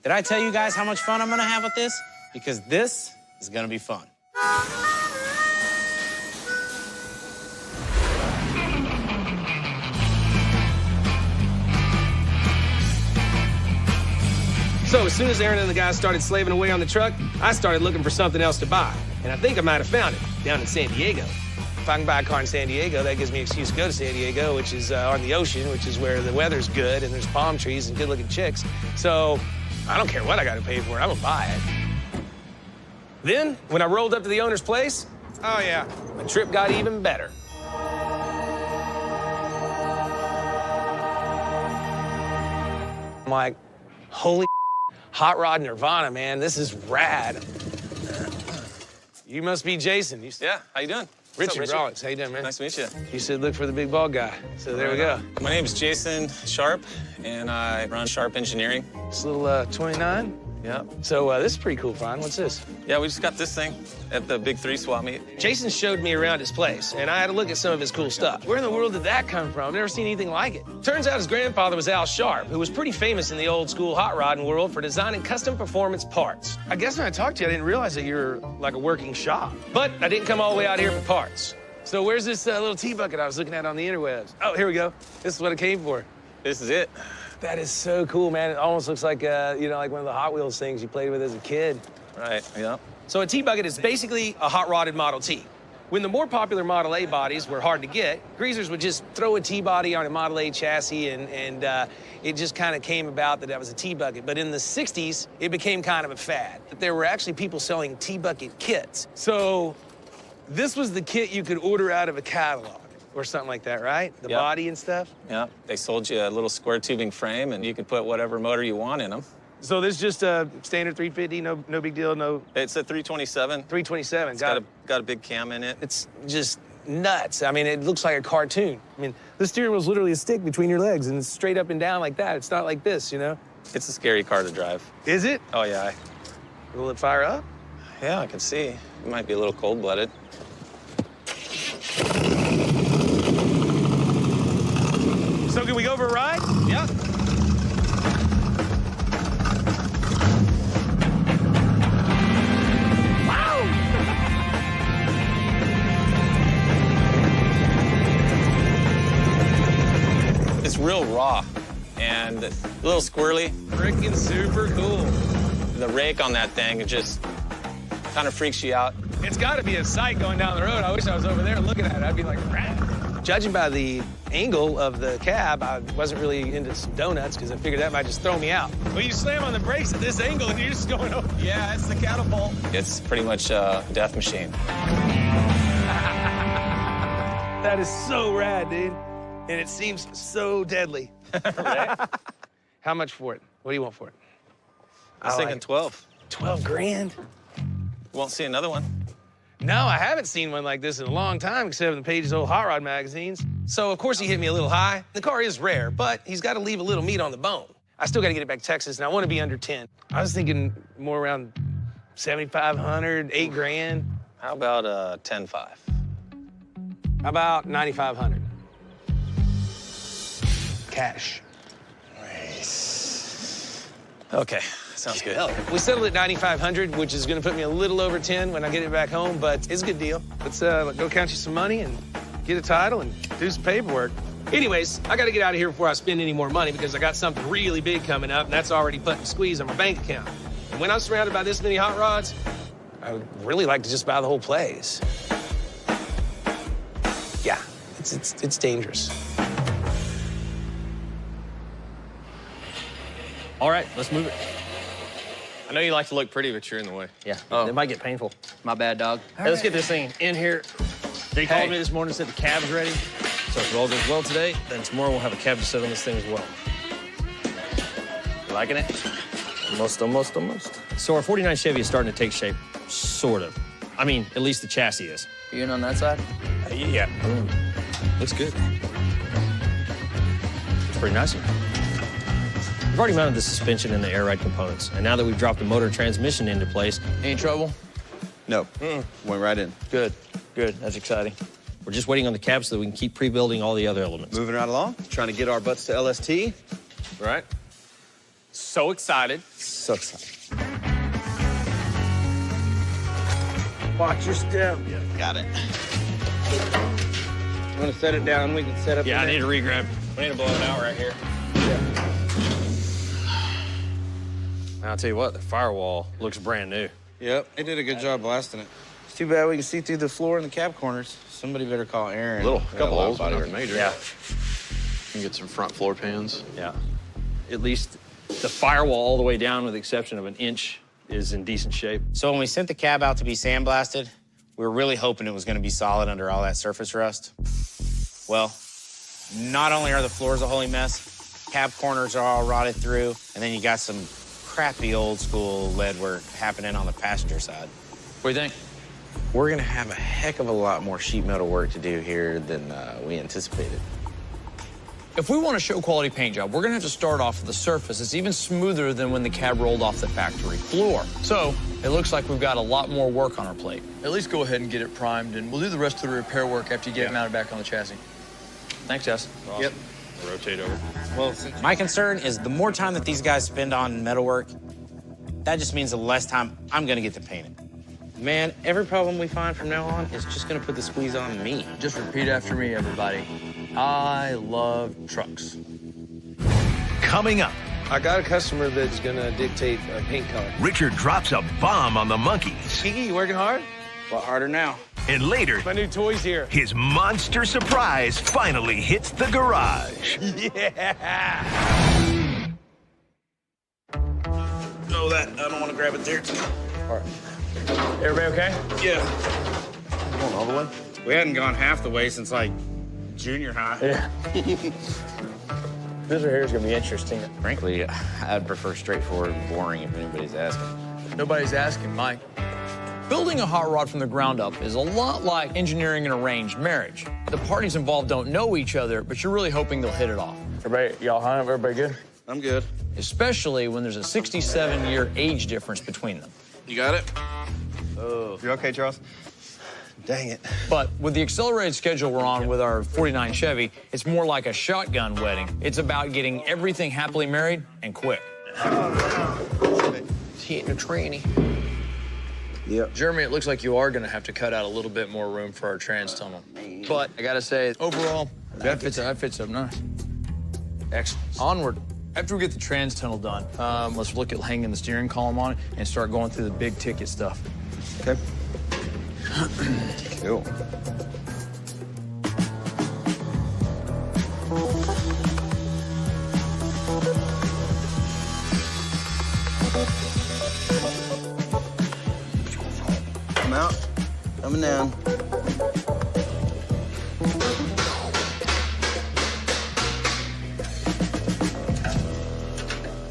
Did I tell you guys how much fun I'm gonna have with this? Because this is gonna be fun. So as soon as Aaron and the guys started slaving away on the truck, I started looking for something else to buy. And I think I might have found it down in San Diego. If I can buy a car in San Diego, that gives me an excuse to go to San Diego, which is on the ocean, which is where the weather's good and there's palm trees and good-looking chicks. So I don't care what I got to pay for it, I'm gonna buy it. Then, when I rolled up to the owner's place, oh yeah, my trip got even better. I'm like, holy hot rod Nirvana, man, this is rad. You must be Jason. Yeah, how you doing? Richard Rawlings, how you doing, man? Nice to meet you. You said look for the big bald guy, so there we go. My name is Jason Sharp, and I run Sharp Engineering. This little 29? Yeah. So this is pretty cool, Fine. What's this? Yeah, we just got this thing at the Big 3 swap meet. Jason showed me around his place, and I had to look at some of his cool stuff. Where in the world did that come from? I've never seen anything like it. Turns out his grandfather was Al Sharp, who was pretty famous in the old school hot rodding world for designing custom performance parts. I guess when I talked to you, I didn't realize that you were like a working shop. But I didn't come all the way out here for parts. So where's this little tea bucket I was looking at on the interwebs? Oh, here we go. This is what it came for. This is it. That is so cool, man. It almost looks like, you know, like one of the Hot Wheels things you played with as a kid. Right, yeah. So a T-Bucket is basically a hot-rodded Model T. When the more popular Model A bodies were hard to get, greasers would just throw a T-body on a Model A chassis, and it just kind of came about that was a T-Bucket. But in the 60s, it became kind of a fad. That there were actually people selling T-Bucket kits. So this was the kit you could order out of a catalog. Or something like that, right? The body and stuff? Yeah, they sold you a little square tubing frame, and you could put whatever motor you want in them. So this is just a standard 350, no big deal, no... It's a 327. 327, It's got a big cam in it. It's just nuts. I mean, it looks like a cartoon. I mean, the steering wheel's literally a stick between your legs, and it's straight up and down like that. It's not like this, you know? It's a scary car to drive. Is it? Oh, yeah. Will it fire up? Yeah, I can see. It might be a little cold-blooded. So can we go for a ride? Yeah. Wow! It's real raw and a little squirrely. Freaking super cool. The rake on that thing, it just kind of freaks you out. It's got to be a sight going down the road. I wish I was over there looking at it. I'd be like, rad. Judging by the angle of the cab, I wasn't really into some donuts because I figured that might just throw me out. Well, you slam on the brakes at this angle and you're just going over. Yeah, it's the catapult. It's pretty much a death machine. That is so rad, dude. And it seems so deadly. Right? How much for it? What do you want for it? I was thinking 12. 12 grand? Won't see another one. No, I haven't seen one like this in a long time, except in the pages of old hot rod magazines. So, of course, he hit me a little high. The car is rare, but he's got to leave a little meat on the bone. I still got to get it back to Texas, and I want to be under 10. I was thinking more around 7,500, 8 grand. How about 10.5? How about 9,500? Cash. Nice. Okay. Sounds good. We settled at 9,500, which is going to put me a little over 10 when I get it back home, but it's a good deal. Let's go count you some money and get a title and do some paperwork. Anyways, I got to get out of here before I spend any more money because I got something really big coming up, and that's already putting a squeeze on my bank account. And when I'm surrounded by this many hot rods, I would really like to just buy the whole place. Yeah, it's dangerous. All right, let's move it. I know you like to look pretty, but you're in the way. Yeah, Oh. it might get painful. My bad, dog. Hey, let's get this thing in here. They called me this morning and said the cab's ready. So if it all goes well today, then tomorrow we'll have a cab to sit on this thing as well. You liking it? Almost. So our 49 Chevy is starting to take shape, sort of. I mean, at least the chassis is. You in on that side? Yeah. Looks good. It's pretty nice here. We've already mounted the suspension and the air ride components, and now that we've dropped the motor and transmission into place, Any trouble? No. Went right in. good. That's exciting. We're just waiting on the cab so that we can keep pre-building all the other elements. Moving right along, trying to get our butts to LST. Right? So excited. So excited. Watch your step. Got it. I'm gonna set it down. We can set up. Yeah, I need to re-grab. We need to blow it out right here. I'll tell you what, the firewall looks brand new. Yep, they did a good job blasting it. It's too bad we can see through the floor and the cab corners. Somebody better call Aaron. Couple holes, but nothing major. Yeah. You can get some front floor pans. Yeah. At least the firewall all the way down, with the exception of an inch, is in decent shape. So when we sent the cab out to be sandblasted, we were really hoping it was going to be solid under all that surface rust. Well, not only are the floors a holy mess, cab corners are all rotted through, and then you got some crappy old school lead work happening on the passenger side. What do you think? We're gonna have a heck of a lot more sheet metal work to do here than we anticipated. If we want a show quality paint job, we're gonna have to start off with a surface that's even smoother than when the cab rolled off the factory floor. So it looks like we've got a lot more work on our plate. At least go ahead and get it primed, and we'll do the rest of the repair work after you get it mounted back on the chassis. Thanks, Jess. Awesome. Yep. Rotate over. Well, my concern is the more time that these guys spend on metalwork, that just means the less time I'm gonna get to paint it. Man, every problem we find from now on is just gonna put the squeeze on me. Just repeat after me, everybody. I love trucks. Coming up, I got a customer that's gonna dictate a paint color. Richard drops a bomb on the monkeys. Kiki, you working hard? A lot harder now. And later, My new toy's here. his monster surprise finally hits the garage. Yeah. Oh, that. I don't want to grab it there. All right. Everybody okay? Yeah. Going all the way? We hadn't gone half the way since, like, junior high. Yeah. This right here is gonna be interesting. Frankly, I'd prefer straightforward and boring if anybody's asking. Nobody's asking, Mike. Building a hot rod from the ground up is a lot like engineering an arranged marriage. The parties involved don't know each other, but you're really hoping they'll hit it off. Everybody, y'all high? Everybody good? I'm good. Especially when there's a 67-year age difference between them. You got it? Oh. You okay, Charles? Dang it. But with the accelerated schedule we're on with our 49 Chevy, it's more like a shotgun wedding. It's about getting everything happily married and quick. It's hitting a tranny. Yep. Jeremy, it looks like you are going to have to cut out a little bit more room for our trans tunnel. But I got to say, overall, that fits up nice. Excellent. Onward. After we get the trans tunnel done, let's look at hanging the steering column on it and start going through the big ticket stuff. Okay. Cool. Come out. Coming down.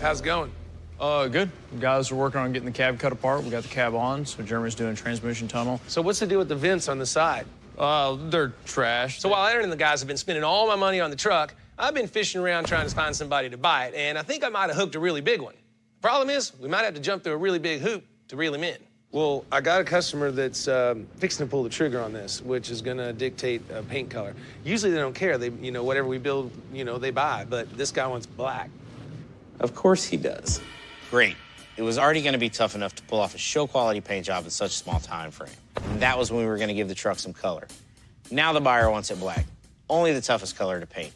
How's it going? Good. The guys are working on getting the cab cut apart. We got the cab on, so Jeremy's doing transmission tunnel. So what's the deal with the vents on the side? They're trash. So while Aaron and the guys have been spending all my money on the truck, I've been fishing around trying to find somebody to buy it, and I think I might have hooked a really big one. Problem is, we might have to jump through a really big hoop to reel him in. Well, I got a customer that's fixing to pull the trigger on this, which is gonna dictate a paint color. Usually they don't care. They, whatever we build, they buy, but this guy wants black. Of course he does. Great. It was already going to be tough enough to pull off a show-quality paint job in such a small time frame. And that was when we were going to give the truck some color. Now the buyer wants it black. Only the toughest color to paint.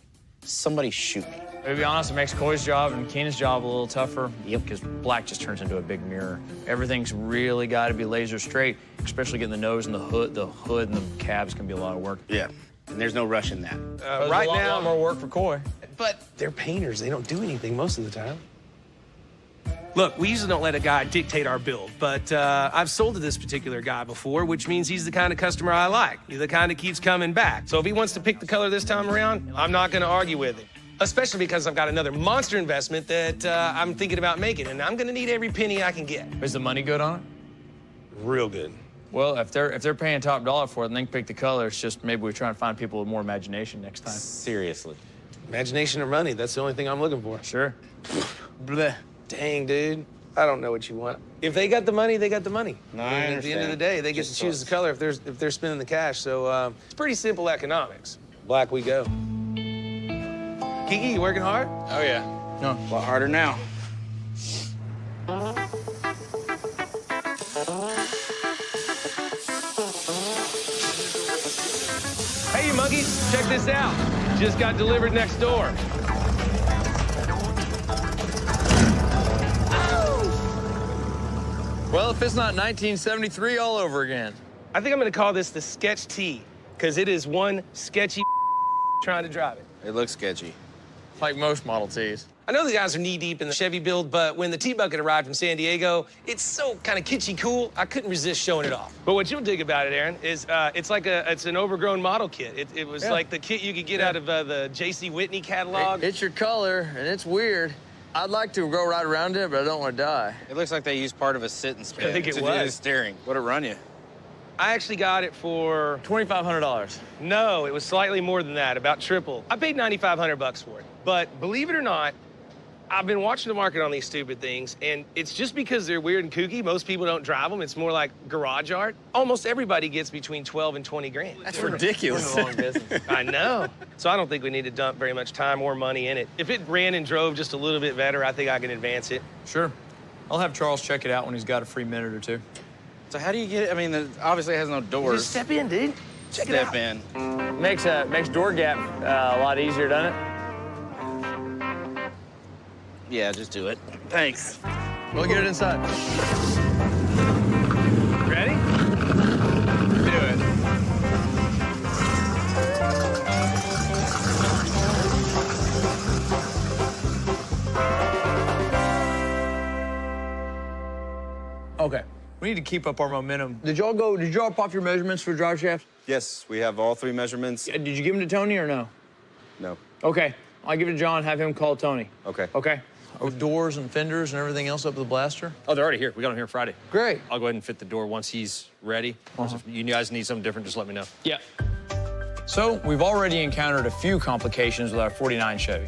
somebody shoot me. To be honest, it makes Coy's job and Keenan's job a little tougher. Yep. Because black just turns into a big mirror. Everything's really got to be laser straight, especially getting the nose and the hood. The hood and the cabs can be a lot of work. Yeah, and there's no rush in that. Right now, a lot more work for Coy. But they're painters. They don't do anything most of the time. Look, we usually don't let a guy dictate our build, but I've sold to this particular guy before, which means he's the kind of customer I like. He's the kind that keeps coming back. So if he wants to pick the color this time around, I'm not going to argue with him. Especially because I've got another monster investment that I'm thinking about making, and I'm going to need every penny I can get. Is the money good on it? Real good. Well, if they're paying top dollar for it, and they can pick the color, it's just maybe we're trying to find people with more imagination next time. Seriously. Imagination or money, that's the only thing I'm looking for. Sure. Bleh. Dang, dude. I don't know what you want. If they got the money, they got the money. No, I and at the end of the day, they get to choose the color if they're spending the cash. So it's pretty simple economics. Black we go. Kiki, you working hard? Oh, yeah. No, a lot harder now. Hey, you monkeys, check this out. Just got delivered next door. Well, if it's not 1973 all over again. I think I'm gonna call this the Sketch T, because it is one sketchy trying to drive it. It looks sketchy. Like most Model Ts. I know the guys are knee-deep in the Chevy build, but when the T-Bucket arrived from San Diego, it's so kind of kitschy cool, I couldn't resist showing it off. But what you'll dig about it, Aaron, is it's an overgrown model kit. It was like the kit you could get out of the J.C. Whitney catalog. It's your color, and it's weird. I'd like to go right around it, but I don't want to die. It looks like they used part of a sit and spin. I think it to do was. the steering. What'd it run you? I actually got it for $2,500. No, it was slightly more than that, about triple. I paid $9,500 for it. But believe it or not, I've been watching the market on these stupid things, and it's just because they're weird and kooky, most people don't drive them. It's more like garage art. Almost everybody gets between 12 and 20 grand. That's ridiculous. We're in the wrong business. I know. So I don't think we need to dump very much time or money in it. If it ran and drove just a little bit better, I think I can advance it. Sure. I'll have Charles check it out when he's got a free minute or two. So how do you get it? I mean, obviously it has no doors. Just step in, dude. Check it out. Step in. Makes door gap a lot easier, doesn't it? Yeah, just do it. Thanks. We'll get it inside. Ready? Do it. Okay. We need to keep up our momentum. Did y'all pop your measurements for drive shafts? Yes, we have all 3 measurements. Did you give them to Tony or no? No. Okay. I'll give it to John, have him call Tony. Okay. Okay. Doors and fenders and everything else up to the blaster? Oh, they're already here. We got them here Friday. Great. I'll go ahead and fit the door once he's ready. If you guys need something different, just let me know. Yeah. So, we've already encountered a few complications with our 49 Chevy.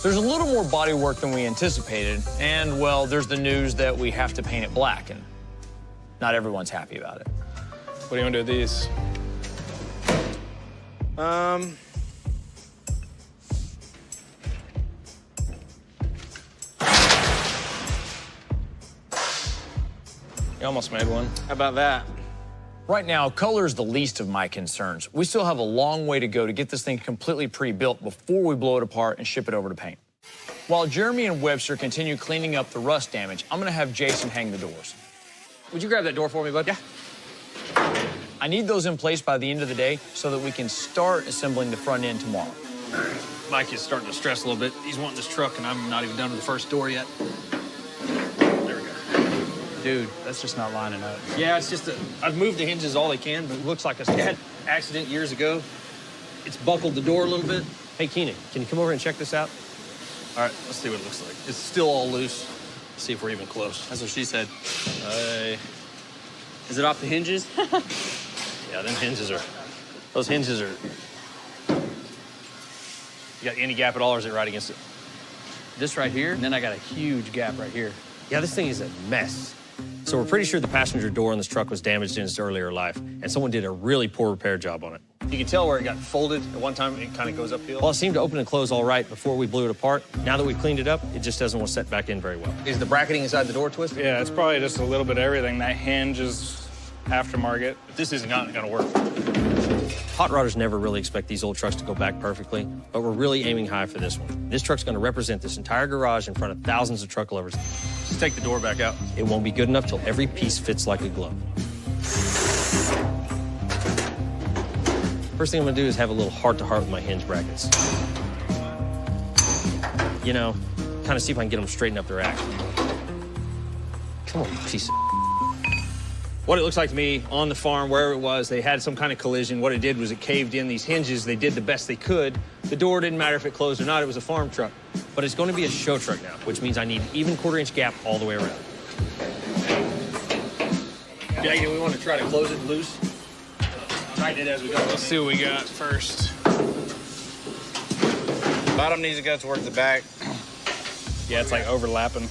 There's a little more body work than we anticipated, and, well, there's the news that we have to paint it black, and not everyone's happy about it. What do you want to do with these? You almost made one. How about that? Right now, color is the least of my concerns. We still have a long way to go to get this thing completely pre-built before we blow it apart and ship it over to paint. While Jeremy and Webster continue cleaning up the rust damage, I'm gonna have Jason hang the doors. Would you grab that door for me, bud? Yeah. I need those in place by the end of the day so that we can start assembling the front end tomorrow. Mike is starting to stress a little bit. He's wanting this truck, and I'm not even done with the first door yet. Dude, that's just not lining up. Yeah, it's just I've moved the hinges all they can, but it looks like I had an accident years ago. It's buckled the door a little bit. Hey, Keenan, can you come over and check this out? All right, let's see what it looks like. It's still all loose. Let's see if we're even close. That's what she said. Is it off the hinges? Yeah, those hinges are. You got any gap at all, or is it right against it? This right here, and then I got a huge gap right here. Yeah, this thing is a mess. So we're pretty sure the passenger door on this truck was damaged in its earlier life, and someone did a really poor repair job on it. You can tell where it got folded at one time. It kind of goes uphill. Well, it seemed to open and close all right before we blew it apart. Now that we've cleaned it up, it just doesn't want to set back in very well. Is the bracketing inside the door twisted? Yeah, it's probably just a little bit of everything. That hinge is aftermarket. This is not going to work. Hot rodders never really expect these old trucks to go back perfectly, but we're really aiming high for this one. This truck's gonna represent this entire garage in front of thousands of truck lovers. Just take the door back out. It won't be good enough till every piece fits like a glove. First thing I'm gonna do is have a little heart-to-heart with my hinge brackets. You know, kind of see if I can get them straightened up their act. Come on, piece of... What it looks like to me, on the farm, wherever it was, they had some kind of collision. What it did was it caved in these hinges. They did the best they could. The door didn't matter if it closed or not. It was a farm truck. But it's going to be a show truck now, which means I need even quarter-inch gap all the way around. Yeah, we want to try to close it loose. Tighten it as we go. Let's see what we got first. Bottom needs to go towards the back. Yeah, it's like overlapping.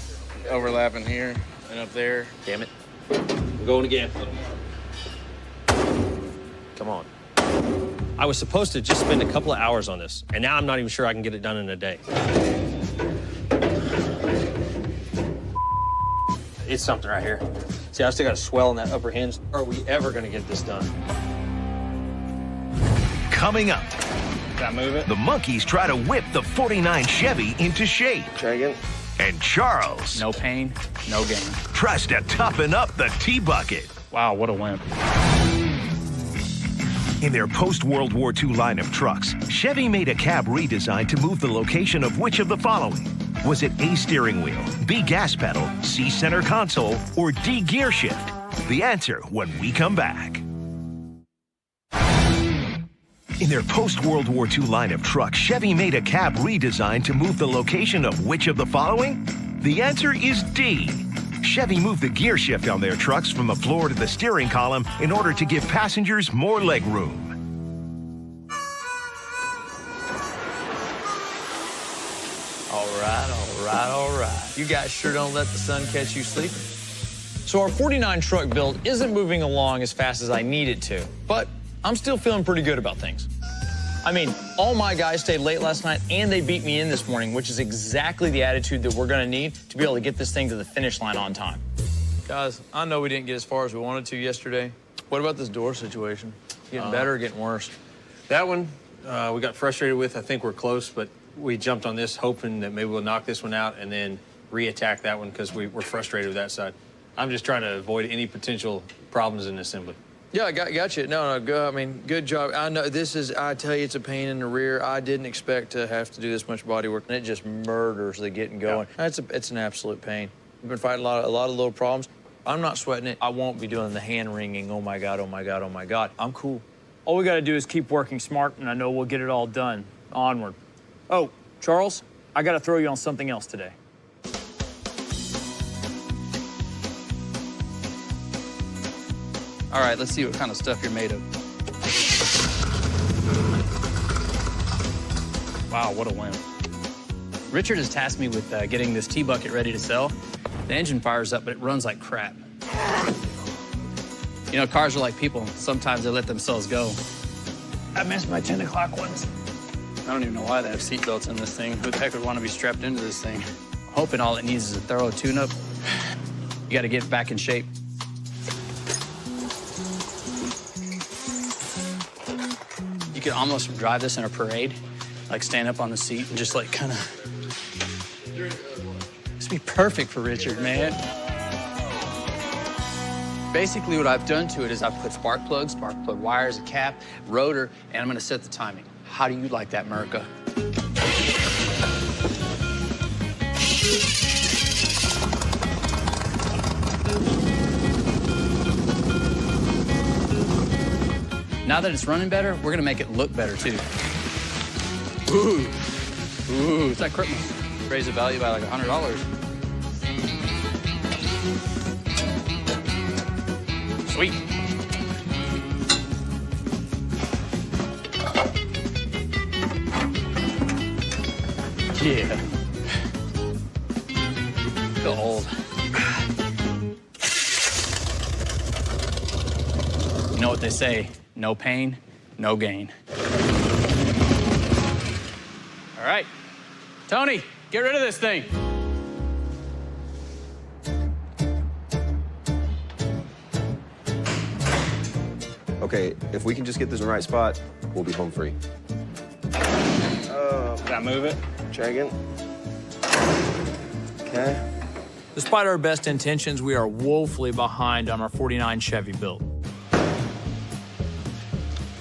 Overlapping here and up there. Damn it. We're going again. Come on. I was supposed to just spend a couple of hours on this, and now I'm not even sure I can get it done in a day. It's something right here. See, I still got a swell in that upper hinge. Are we ever going to get this done? Coming up, Can I move it? the monkeys try to whip the 49 Chevy into shape. Try again. And Charles No pain, no gain. tries to toughen up the T-Bucket. Wow, what a wimp. In their post-World War II line of trucks, Chevy made a cab redesign to move the location of which of the following? Was it A, steering wheel, B, gas pedal, C, center console, or D, gear shift? The answer when we come back. In their post-World War II line of trucks, Chevy made a cab redesign to move the location of which of the following? The answer is D. Chevy moved the gear shift on their trucks from the floor to the steering column in order to give passengers more leg room. All right. You guys sure don't let the sun catch you sleeping. So our 49 truck build isn't moving along as fast as I need it to, but I'm still feeling pretty good about things. I mean, all my guys stayed late last night and they beat me in this morning, which is exactly the attitude that we're gonna need to be able to get this thing to the finish line on time. Guys, I know we didn't get as far as we wanted to yesterday. What about this door situation? Getting better or getting worse? That one, we got frustrated with. I think we're close, but we jumped on this hoping that maybe we'll knock this one out and then re-attack that one because we're frustrated with that side. I'm just trying to avoid any potential problems in assembly. Yeah, I got you. No, good job. I know this is, I tell you, it's a pain in the rear. I didn't expect to have to do this much body work, and it just murders the getting going. Yeah. It's an absolute pain. We've been fighting a lot of little problems. I'm not sweating it. I won't be doing the hand wringing, oh my God, oh my God, oh my God. I'm cool. All we gotta do is keep working smart, and I know we'll get it all done. Onward. Oh, Charles, I gotta throw you on something else today. All right, let's see what kind of stuff you're made of. Wow, what a win. Richard has tasked me with getting this T-Bucket ready to sell. The engine fires up, but it runs like crap. You know, cars are like people. Sometimes they let themselves go. I missed my 10 o'clock ones. I don't even know why they have seat belts in this thing. Who the heck would want to be strapped into this thing? I'm hoping all it needs is a thorough tune-up. You got to get back in shape. You could almost drive this in a parade, like stand up on the seat and just like kind of. This would be perfect for Richard, man. Basically, what I've done to it is I've put spark plug wires, a cap, rotor, and I'm gonna set the timing. How do you like that, America? Now that it's running better, we're gonna make it look better too. Ooh, it's that Christmas. Raise the value by like $100. Sweet. Yeah. Feel old. You know what they say? No pain, no gain. All right. Tony, get rid of this thing. Okay, if we can just get this in the right spot, we'll be home free. Can I move it? Try again. Okay. Despite our best intentions, we are woefully behind on our 49 Chevy build.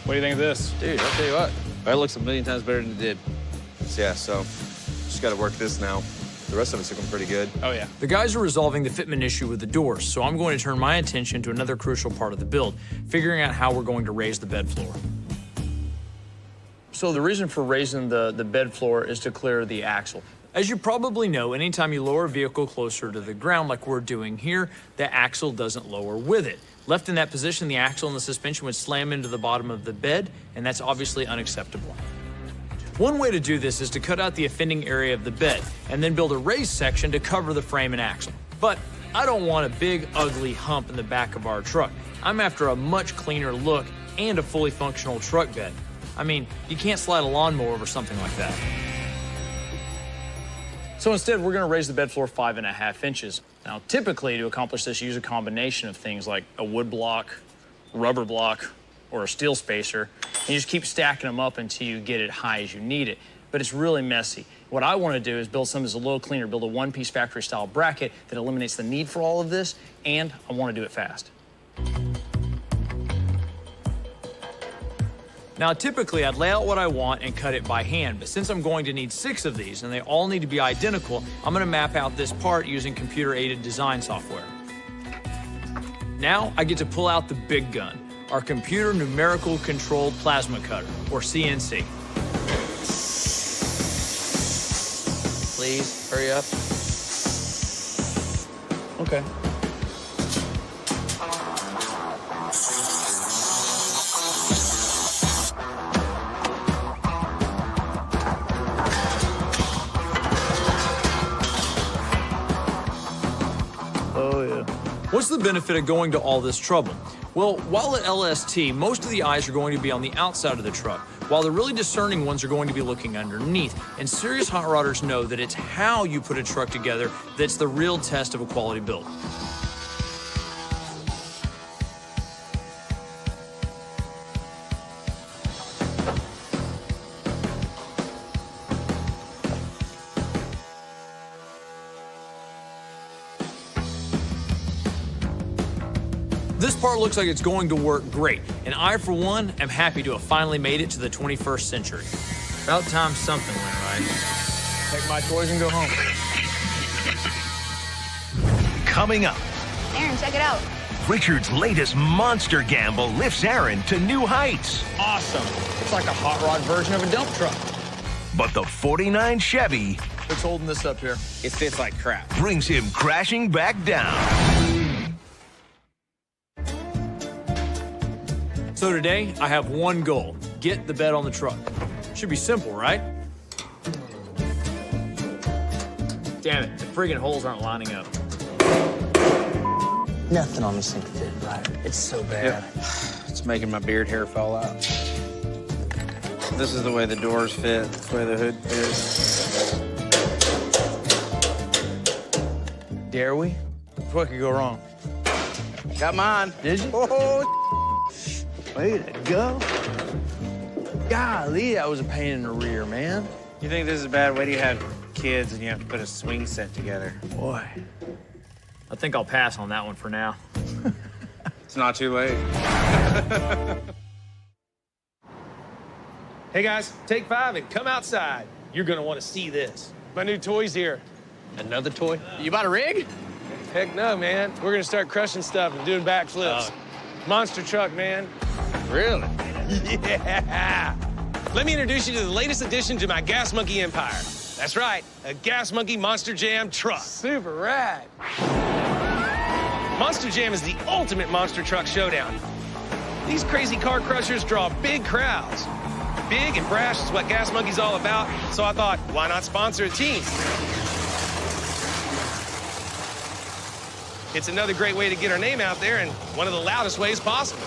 What do you think of this? Dude, I'll tell you what. That looks a million times better than it did. Yeah, so just got to work this now. The rest of it's looking pretty good. Oh, yeah. The guys are resolving the fitment issue with the doors, so I'm going to turn my attention to another crucial part of the build, figuring out how we're going to raise the bed floor. So the reason for raising the bed floor is to clear the axle. As you probably know, anytime you lower a vehicle closer to the ground like we're doing here, the axle doesn't lower with it. Left in that position, the axle and the suspension would slam into the bottom of the bed, and that's obviously unacceptable. One way to do this is to cut out the offending area of the bed and then build a raised section to cover the frame and axle. But I don't want a big, ugly hump in the back of our truck. I'm after a much cleaner look and a fully functional truck bed. I mean, you can't slide a lawnmower over something like that. So instead, we're gonna raise the bed floor 5.5 inches. Now, typically, to accomplish this, you use a combination of things like a wood block, rubber block, or a steel spacer, and you just keep stacking them up until you get it high as you need it. But it's really messy. What I wanna do is build something that's a little cleaner, build a one-piece factory-style bracket that eliminates the need for all of this, and I wanna do it fast. Now, typically, I'd lay out what I want and cut it by hand, but since I'm going to need 6 of these and they all need to be identical, I'm gonna map out this part using computer-aided design software. Now, I get to pull out the big gun, our computer numerical controlled plasma cutter, or CNC. Please, hurry up. Okay. Oh, yeah. What's the benefit of going to all this trouble? Well, while at LST, most of the eyes are going to be on the outside of the truck, while the really discerning ones are going to be looking underneath. And serious hot rodders know that it's how you put a truck together that's the real test of a quality build. This part looks like it's going to work great, and I, for one, am happy to have finally made it to the 21st century. About time something went right. Take my toys and go home. Coming up, Aaron, check it out. Richard's latest monster gamble lifts Aaron to new heights. Awesome. It's like a hot rod version of a dump truck. But the 49 Chevy What's holding this up here? It fits like crap. brings him crashing back down. So today, I have one goal. Get the bed on the truck. Should be simple, right? Damn it, the friggin' holes aren't lining up. Nothing on this thing fit right. It's so bad. Yep. It's making my beard hair fall out. This is the way the doors fit. That's the way the hood fits. Dare we? What could go wrong? Got mine. Did you? Oh, way to go. Golly, that was a pain in the rear, man. you think this is bad? Wait till you have kids and you have to put a swing set together. Boy, I think I'll pass on that one for now. It's not too late. Hey guys, take 5 and come outside. You're gonna want to see this. My new toy's here. Another toy? You bought a rig? Heck no, man. We're gonna start crushing stuff and doing backflips. Monster truck, man. Really? Yeah. Let me introduce you to the latest addition to my Gas Monkey empire. That's right, a Gas Monkey Monster Jam truck. Super rad. Monster Jam is the ultimate monster truck showdown. These crazy car crushers draw big crowds. Big and brash is what Gas Monkey's all about, so I thought, why not sponsor a team? It's another great way to get our name out there and one of the loudest ways possible.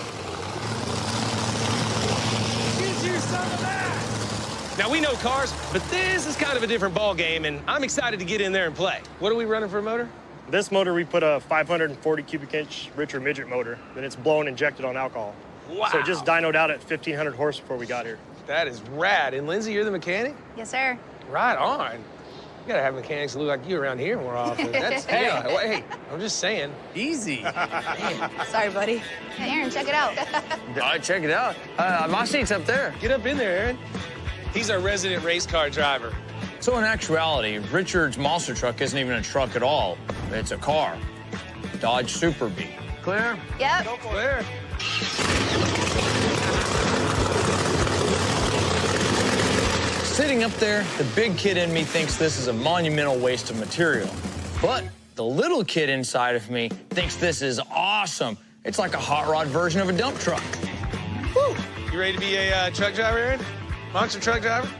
Get you some of that! Now, we know cars, but this is kind of a different ball game, and I'm excited to get in there and play. What are we running for a motor? This motor, we put a 540 cubic inch Richard Midget motor, and it's blown injected on alcohol. Wow. So it just dynoed out at 1,500 horse before we got here. That is rad. And Lindsay, you're the mechanic? Yes, sir. Right on. You gotta have mechanics that look like you around here more often. That's, hey, I'm just saying. Easy. Sorry, buddy. Hey, Aaron, check it out. All right, check it out. My seat's up there. Get up in there, Aaron. He's our resident race car driver. So in actuality, Richard's monster truck isn't even a truck at all. It's a car. Dodge Super Bee. Clear? Yep. Clear. Sitting up there, the big kid in me thinks this is a monumental waste of material. But the little kid inside of me thinks this is awesome. It's like a hot rod version of a dump truck. Woo. You ready to be a truck driver, Aaron? Monster truck driver?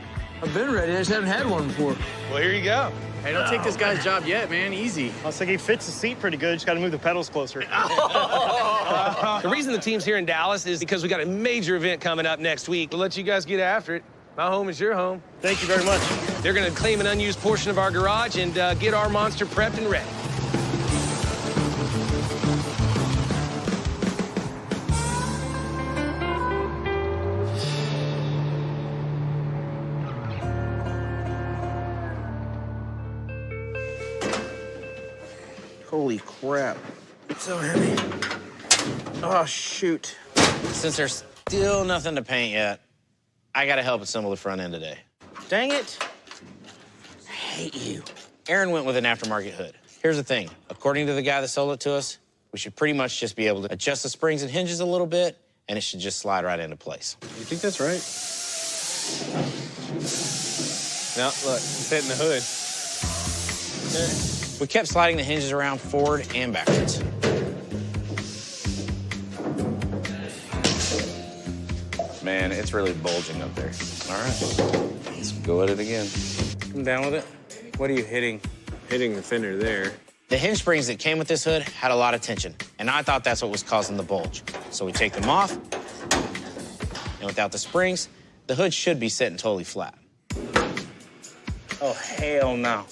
I've been ready, I just haven't had one before. Well, here you go. Hey, don't take this guy's job yet, man. Easy. I was thinking he fits the seat pretty good. Just got to move the pedals closer. The reason the team's here in Dallas is because we got a major event coming up next week. We'll let you guys get after it. My home is your home. Thank you very much. They're going to claim an unused portion of our garage and get our monster prepped and ready. Holy crap. It's so heavy. Oh, shoot. Since there's still nothing to paint yet, I gotta help assemble the front end today. Dang it. I hate you. Aaron went with an aftermarket hood. Here's the thing. According to the guy that sold it to us, we should pretty much just be able to adjust the springs and hinges a little bit, and it should just slide right into place. You think that's right? No, look, it's hitting the hood. We kept sliding the hinges around forward and backwards. Man, it's really bulging up there. All right, let's go at it again. I'm down with it. What are you hitting? Hitting the fender there. The hinge springs that came with this hood had a lot of tension, and I thought that's what was causing the bulge. So we take them off, and without the springs, the hood should be sitting totally flat. Oh, hell no.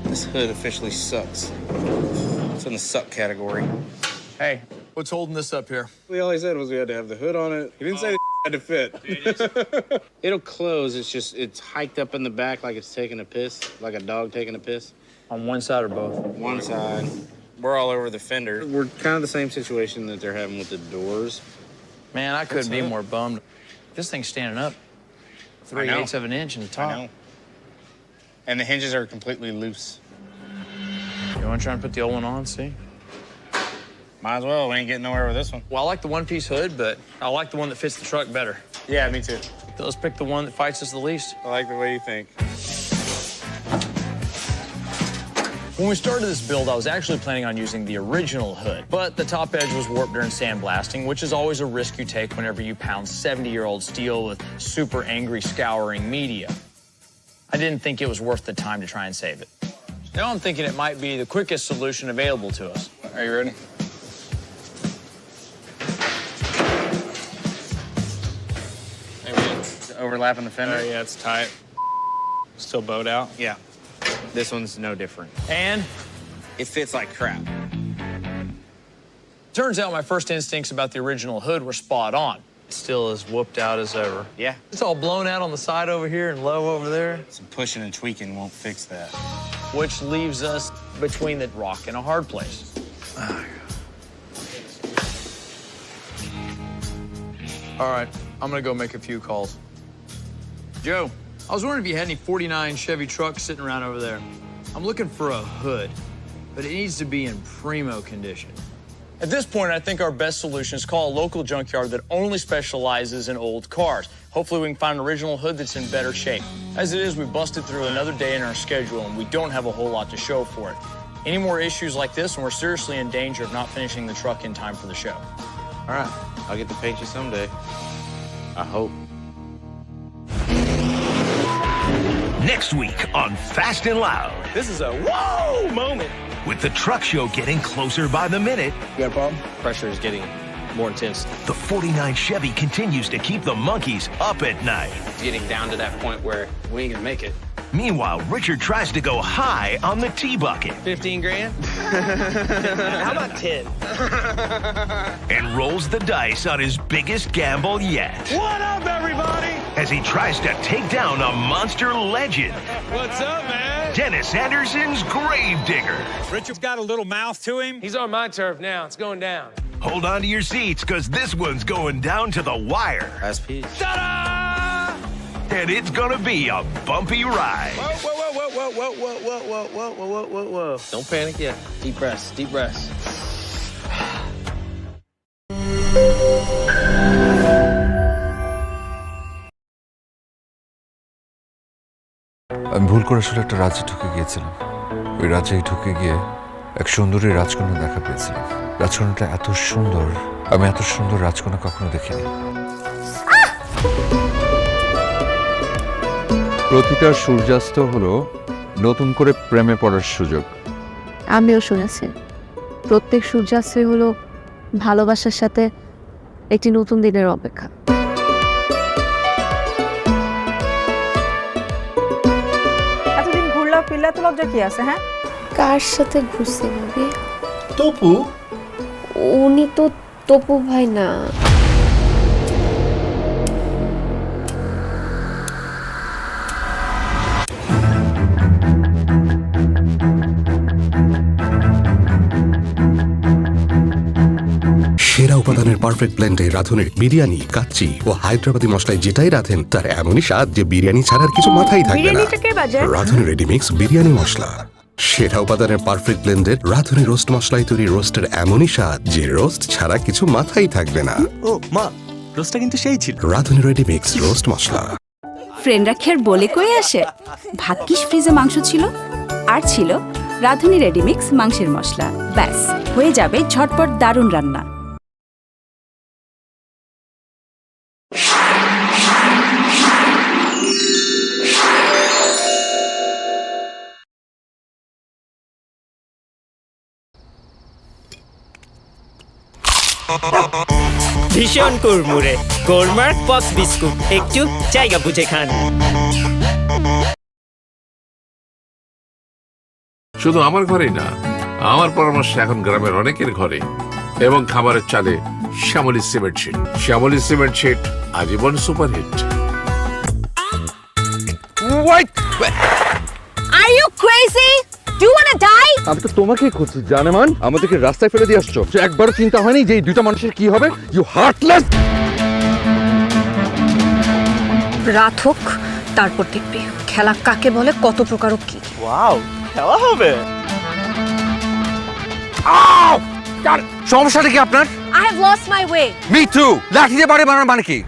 This hood officially sucks. It's in the suck category. Hey, what's holding this up here? All he said was we had to have the hood on it. He didn't say the had to fit. It'll close. It's hiked up in the back like it's taking a piss, like a dog taking a piss. On one side or both? One side. We're all over the fender. We're kind of the same situation that they're having with the doors. Man, I couldn't be more bummed. This thing's standing up 3/8 of an inch in the top. I know. And the hinges are completely loose. You want to try and put the old one on, see? Might as well. We ain't getting nowhere with this one. Well, I like the one-piece hood, but I like the one that fits the truck better. Yeah, me too. So let's pick the one that fights us the least. I like the way you think. When we started this build, I was actually planning on using the original hood, but the top edge was warped during sandblasting, which is always a risk you take whenever you pound 70-year-old steel with super angry scouring media. I didn't think it was worth the time to try and save it. Now I'm thinking it might be the quickest solution available to us. Are you ready? Overlapping the fender? Yeah, it's tight. Still bowed out? Yeah. This one's no different. And it fits like crap. Turns out my first instincts about the original hood were spot on. It still as whooped out as ever. Yeah. It's all blown out on the side over here and low over there. Some pushing and tweaking won't fix that. Which leaves us between the rock and a hard place. All right, I'm gonna go make a few calls. Joe, I was wondering if you had any 49 Chevy trucks sitting around over there. I'm looking for a hood, but it needs to be in primo condition. At this point, I think our best solution is call a local junkyard that only specializes in old cars. Hopefully we can find an original hood that's in better shape. As it is, we busted through another day in our schedule and we don't have a whole lot to show for it. Any more issues like this and we're seriously in danger of not finishing the truck in time for the show. All right, I'll get to paint you someday. I hope. Next week on Fast and Loud. This is a whoa moment. With the truck show getting closer by the minute. You got a problem? Pressure is getting more intense. The 49 Chevy continues to keep the monkeys up at night. It's getting down to that point where we ain't gonna make it. Meanwhile, Richard tries to go high on the tea bucket. 15 grand? How about 10? And rolls the dice on his biggest gamble yet. What up, everybody? As he tries to take down a monster legend. What's up, man? Dennis Anderson's Gravedigger. Richard's got a little mouth to him. He's on my turf now. It's going down. Hold on to your seats, because this one's going down to the wire. Last piece. Ta-da! And it's gonna be a bumpy ride. Whoa. Don't panic yet. Deep breaths, deep breaths. আমি ভুল করে আসলে একটা রাজ্যে ঢুকে গিয়েছিলাম। ওই রাজ্যে ঢুকে গিয়ে এক সুন্দরী রাজকন্যা দেখা পেয়েছিলাম। রাজকন্যাটা এত সুন্দর, আমি এত সুন্দর রাজকন্যা কখনো দেখিনি। প্রতিটা সূর্যাস্ত হলো নতুন করে প্রেমে পড়ার সুযোগ। আমিও শুনেছি প্রত্যেক সূর্যাস্তই হলো ভালোবাসার সাথে একটি নতুন দিনের অপেক্ষা। এতদিন ঘুরলা ফিরলা তো লজ্জা কি আছে? হ্যাঁ, কার সাথে ঘুরছি ভাবি? তপু? উনি তো তপু ভাই না। সেরা উপাদানের পারফেক্ট ব্লেন্ডে রাঁধুনির বিরিয়ানি, কাচ্চি ও হায়দ্রাবাদি মশলায় যেটাই রাঁধেন তার এমনই স্বাদ যে বিরিয়ানি ছাড়ার কিছু মাথায় থাকবে না। রাঁধুনি রেডিমিক্স বিরিয়ানি মশলা। সেরা উপাদানের পারফেক্ট ব্লেন্ডের রাঁধুনি রোস্ট মশলায় তৈরি রোস্টের এমনই স্বাদ যে রোস্ট ছাড়া কিছু মাথায় থাকবে না। ও মা, রোস্টটা কিন্তু সেই ছিল। রাঁধুনি রেডিমিক্স রোস্ট মশলা। ফ্রেন্ডরা খের বলে কই আসে। ভাগ্যিস ফ্রিজে মাংস ছিল, আর ছিল রাঁধুনি রেডিমিক্স মাংসের মশলা। ব্যাস হয়ে যাবে ঝটপট দারুণ রান্না। ভীষণ কুড়মুড়ে গোলমার্ক পপস বিস্কুট, একটু জায়গা বুঝে খান। শুধু আমার ঘরেই না, আমার পরামর্শ এখন গ্রামের অনেকের ঘরে, এবং খাবারের চালে Shyamoli cement sheet. Shyamoli cement sheet আজীবন superhit. Are you crazy? Do you want to die? আমি তো তোমাকেই খুঁজছি জানেমান, আমাদেরকে রাস্তায় ফেলে দিয়ে আসছো। একবারও চিন্তা হয়নি যে এই দুইটা মানুষের কি হবে? You heartless. রাত হোক, তারপর দেখবি খেলা কাকে বলে, কত প্রকার কি। ওয়াও, খেলা হবে। সমস্যাটা কি আপনার? I have lost my way. Me two. লাঠি দিয়ে বাড়ি বানানোর মানে কি?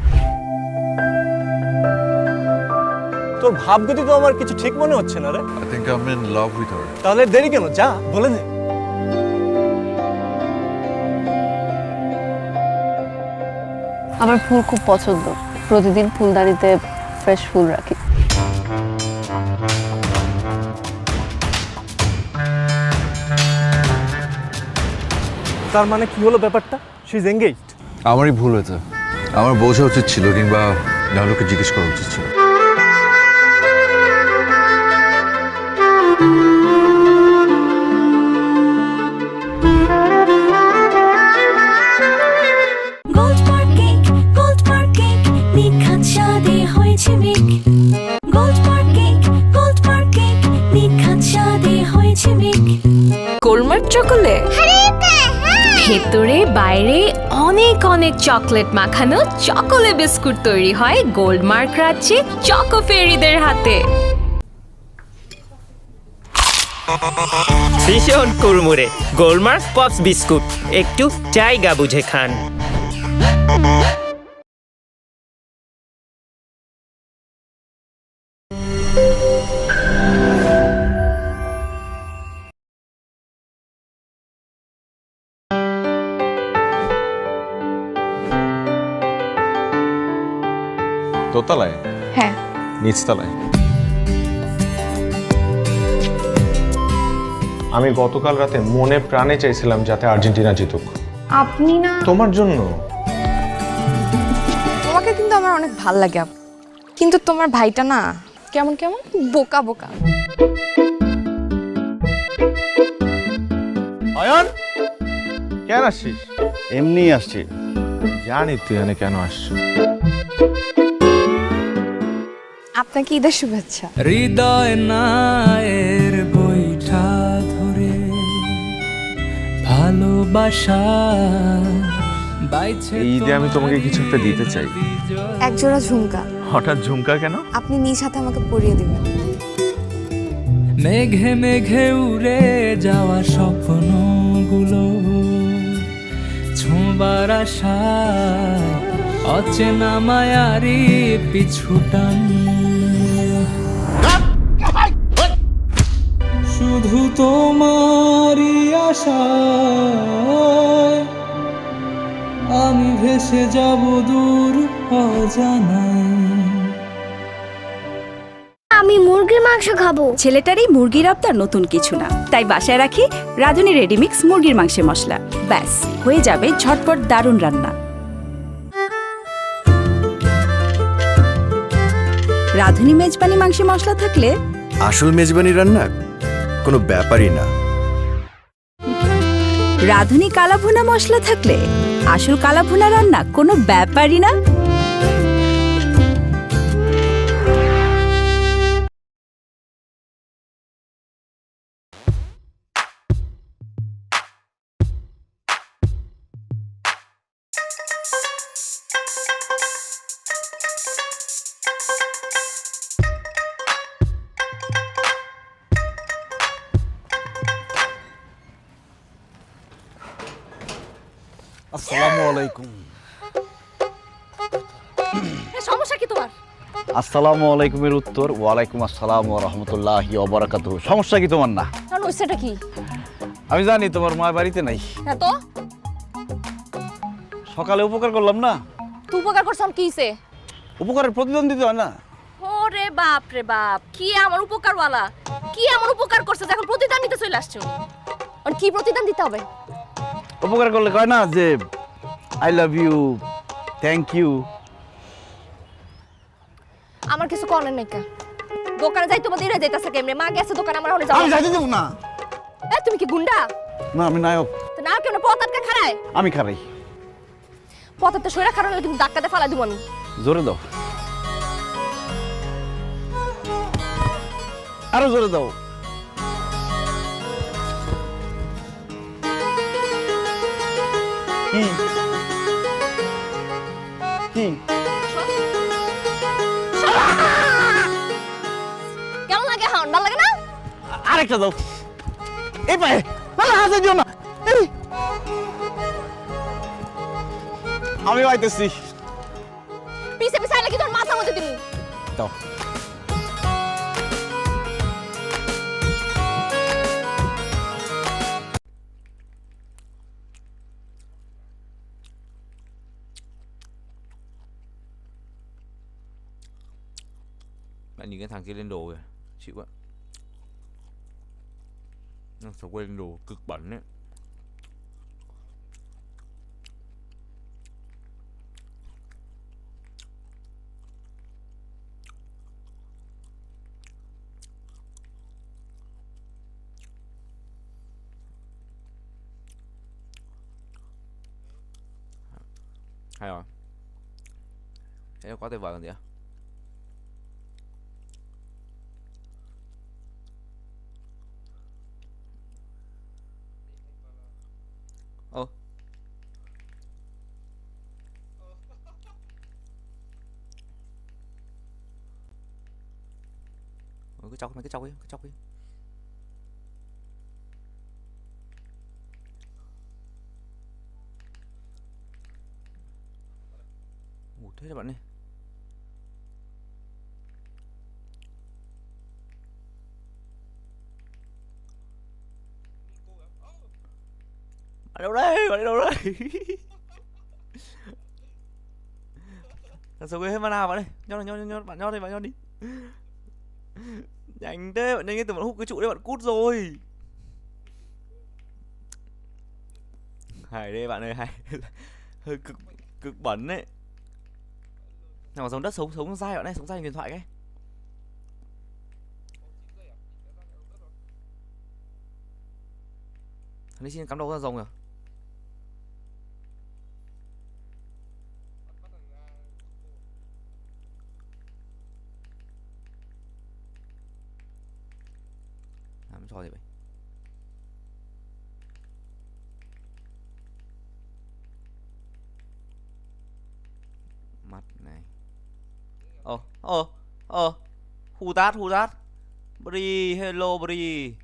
তোর ভাবগতি তো আমার কিছু ঠিক মনে হচ্ছে না রে। I think I'm in love with her. তাহলে দেরি কেন, যা বলে দে। আমার ফুল খুব পছন্দ, প্রতিদিন ফুলদানিতে ফ্রেশ ফুল রাখি। তার মানে কি হলো ব্যাপারটা? She is engaged. আমারই ভুল হয়েছে, আমার বোঝা উচিত ছিল, কিংবা নাহলোকে জিজ্ঞেস করা উচিত ছিল। গোলমার্ক চকোলেট, ভেতরে বাইরে অনেক অনেক চকলেট মাখানো চকোলেট বিস্কুট তৈরি হয় গোল্ডমার্ক রাজ্যে চকো ফেরিদের হাতে। ভীষণ কুড়মুড়ে গোলমার্ক পপস বিস্কুট, একটু জায়গা বুঝে খান। দোতলায়? হ্যাঁ। নিচতলায়? আমি গতকাল রাতে মনে প্রাণে চাইছিলাম যাতে আর্জেন্টিনা জিতুক। আপনি না? তোমার জন্য। তোমাকে কিন্তু আমার অনেক ভাল লাগে, কিন্তু তোমার ভাইটা না কেমন কেমন বোকা বোকা। অয়ন কেন আসছিস? এমনি আসছি। জানি তুই এখানে কেন আসছিস। আপনাকে ঈদের শুভেচ্ছা। হৃদয় নায়ের বইটা ধরে ভালোবাসা বাইছে। এই ঈদে আমি তোমাকে কিছু একটা দিতে চাই। এক জোড়া ঝুমকা। হঠাৎ ঝুমকা কেন? আপনি নিজ হাতে আমাকে পরিয়ে দিবেন। মেঘে মেঘে উড়ে যাওয়া স্বপ্নগুলো ছোঁবার আশায় অচেনা মায়ারি পিছুটান। শুধু তোমারই আশায় আমি ভেসে যাব দূর অজানায়। আমি মুরগির মাংস খাবো। ছেলেটারই মুরগির আবদার নতুন কিছু না, তাই বাসায় রাখি রাঁধুনি রেডিমিক্স মুরগির মাংসের মশলা। ব্যাস হয়ে যাবে ঝটপট দারুণ রান্না। রাঁধুনি মেজবানি মাংসের মশলা থাকলে আসল মেজবানি রান্না কোনো ব্যাপারই না। রাঁধুনি কালাভুনা মশলা থাকলে আসল কালাভুনা রান্না কোনো ব্যাপারই না। আসসালামু আলাইকুম। সমস্যা কি তোমার? আসসালামু আলাইকুমের উত্তর ওয়ালাইকুম আসসালাম ওয়া রাহমাতুল্লাহি ওয়া বারাকাতুহু। সমস্যা কি তোমার না? কারণ ওইটা কি? আমি জানি তোমার মা বাড়িতে নাই। হ্যাঁ তো সকালে উপকার করলাম না? তুই উপকার করছাম কি হইছে? উপকারের প্রতিদান দিতে হয় না? ওরে বাপ রে বাপ, কি আমার উপকারওয়ালা, কি এমন উপকার করছে যে এখন প্রতিদান নিতে চলে আসছো? আর কি প্রতিদান দিতে হবে? উপকার করলে কয় না যে I love you, thank you. আমার কিছু করার নাই কা। দোকানে যাই তোমাদের এরা যাইতাছে কেমনে? মা গেছে দোকানে, আমরা হলে যাবো। আমি যাইতে দেব না। এ তুমি কি গুন্ডা? না আমি নায়ক। তো নাও কেমনে পথ আটকে খাড়ায়? আমি খারাই। পথে সইরা খাড়া হলে কিন্তু ধাক্কাতে ফালা দিব আমি। জোরে দাও, আরো জোরে দাও। কি কি কেমন লাগে? হন ভালো লাগে না? আরেকটা দাও। এই পায়ে না হাতে দিও না। আমি আইতেছি। পিছে পিছে আইলে কি তোর মাথা মধ্যে দিমু? দাও। Bạn nhìn cái thằng kia lên đồ kìa, chịu ạ. Thằng quên lên đồ cực bẩn đấy. Hay rồi. Thế nó có tuyệt vời còn gì ạ? Cứ chọc mày, cứ chọc đi, cứ chọc đi. Ủa thế là bạn này. Bạn đâu đây? Bạn đi đâu đây? Thật sự hết mana bạn ơi. Nhon bạn nhon đi, bạn nhon đi. Nhanh thế, bạn nhanh từ bạn hút cái trụ đấy bạn cút rồi. Hay đây bạn ơi, hay. Hơi cực bẩn đấy. Nào giống đất sống dai bạn ơi, sống dai điện thoại cái. Thằng Lý xin cắm đầu ra rồng rồi. Làm trò gì vậy? Mắt này. Hù tát. Bri, hello Bri.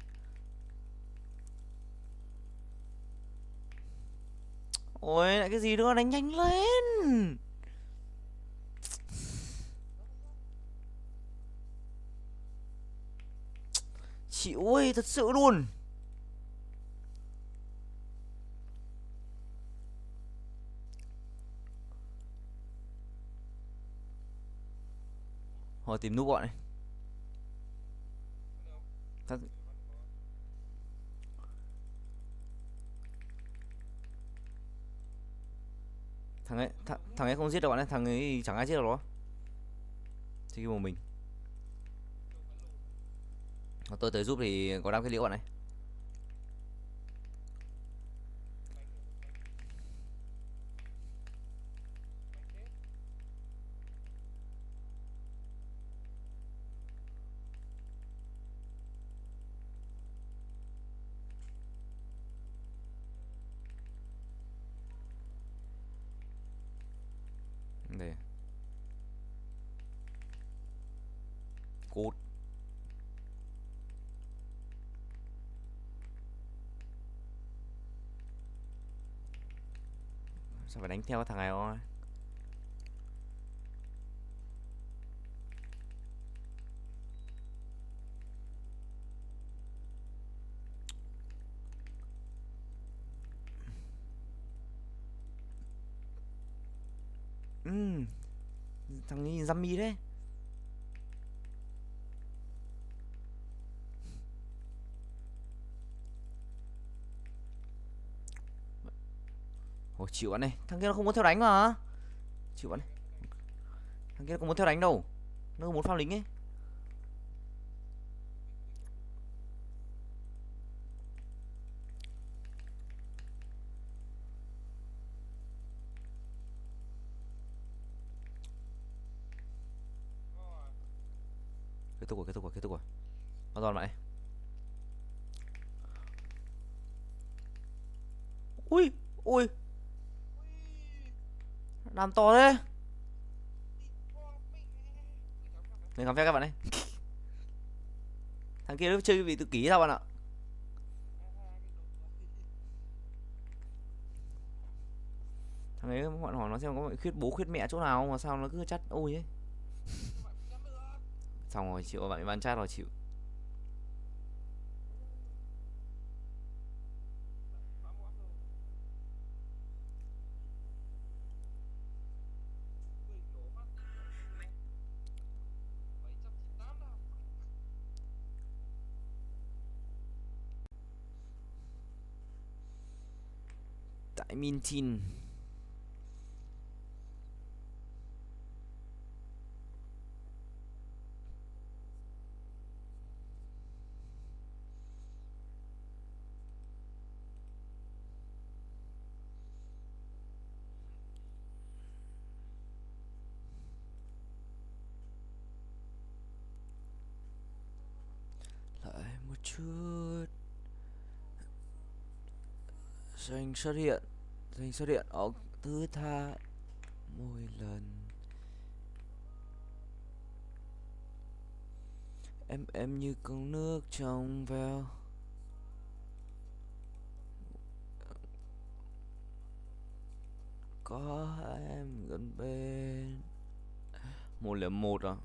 Ôi, lại cái gì nữa, đánh nhanh lên. Chịu ơi, thật sự luôn. Hồi tìm núp bọn này. Thằng ấy không giết được bạn ấy, thằng ấy chẳng ai giết được nó. Chỉ một mình. Tôi tới giúp thì có đám cái liễu bạn này. Đây. Cút. Sao phải đánh theo cái thằng này thôi. Thằng ấy zombie đấy. Ôi chịu bạn này, thằng kia nó không muốn theo đánh mà. Chịu bạn này. Thằng kia nó không muốn theo đánh đâu. Nó không muốn farm lính ấy. Kết thúc rồi. Hoàn toàn bạn này. Ui. Làm to thế. Mình khám phép các bạn ấy. Thằng kia nó chơi vị tự kỷ sao bạn ạ. Thằng ấy bạn hỏi nó xem có khuyết bố khuyết mẹ chỗ nào mà sao nó cứ chắt ôi ấy. Xong rồi chịu, bạn ban chat rồi chịu. Tại Min Tin. Lại một chút. Danh xuất hiện ở thứ tha mỗi lần. Em như con nước trong veo. Có em gần bên. 101 à?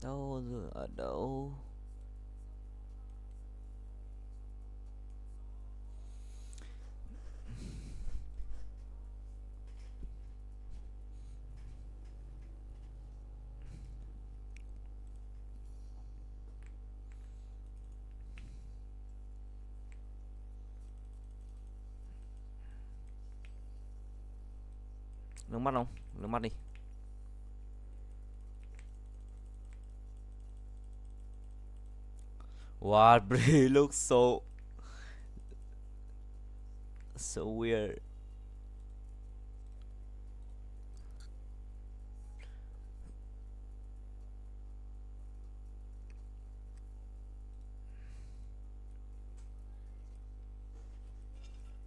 Đâu rồi, ở đâu? Nước mắt không? Nước mắt đi. What, Brie looks so weird.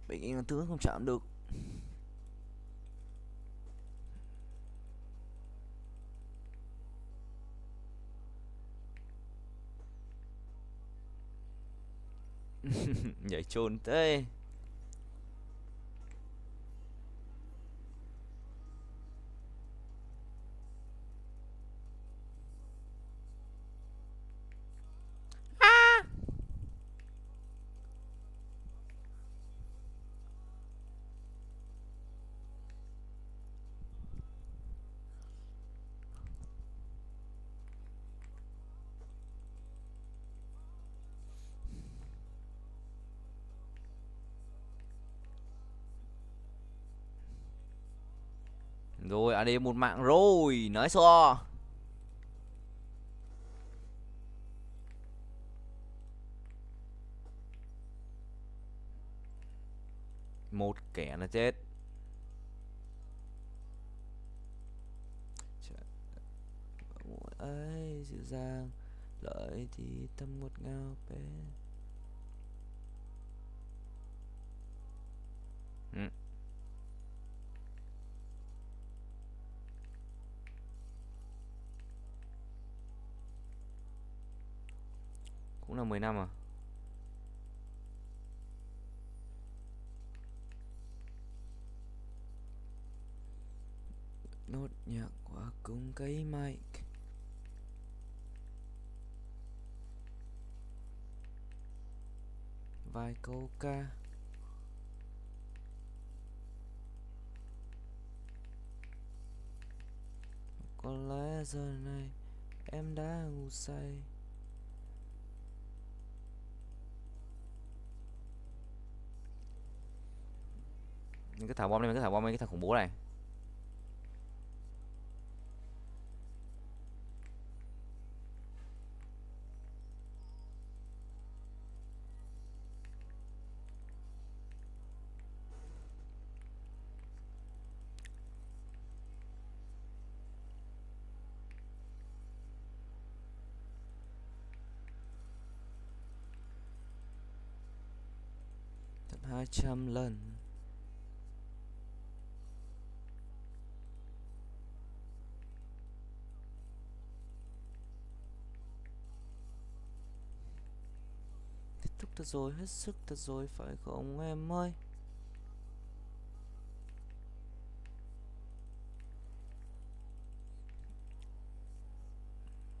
Bị cái tướng không chạm được. Nhảy chôn thế. Rồi, AD một mạng rồi, nói so. Một kẻ là chết. Ấy dịu dàng, lợi thì tâm ngọt ngào bé. Cũng là 10 năm à? Nốt nhạc qua cùng cái mic. Vài câu ca. Có lẽ giờ này em đã ngủ say. Những cái thả bom đây, cái thả bom đây, cái thằng khủng bố này. Thật 200 lần. Thật rồi, hết sức thật rồi, phải không em ơi?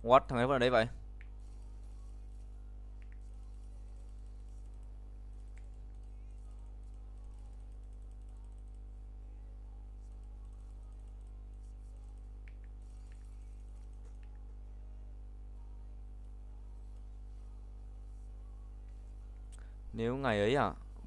What? Thằng ấy vẫn ở đây vậy? Nếu ngày ấy à?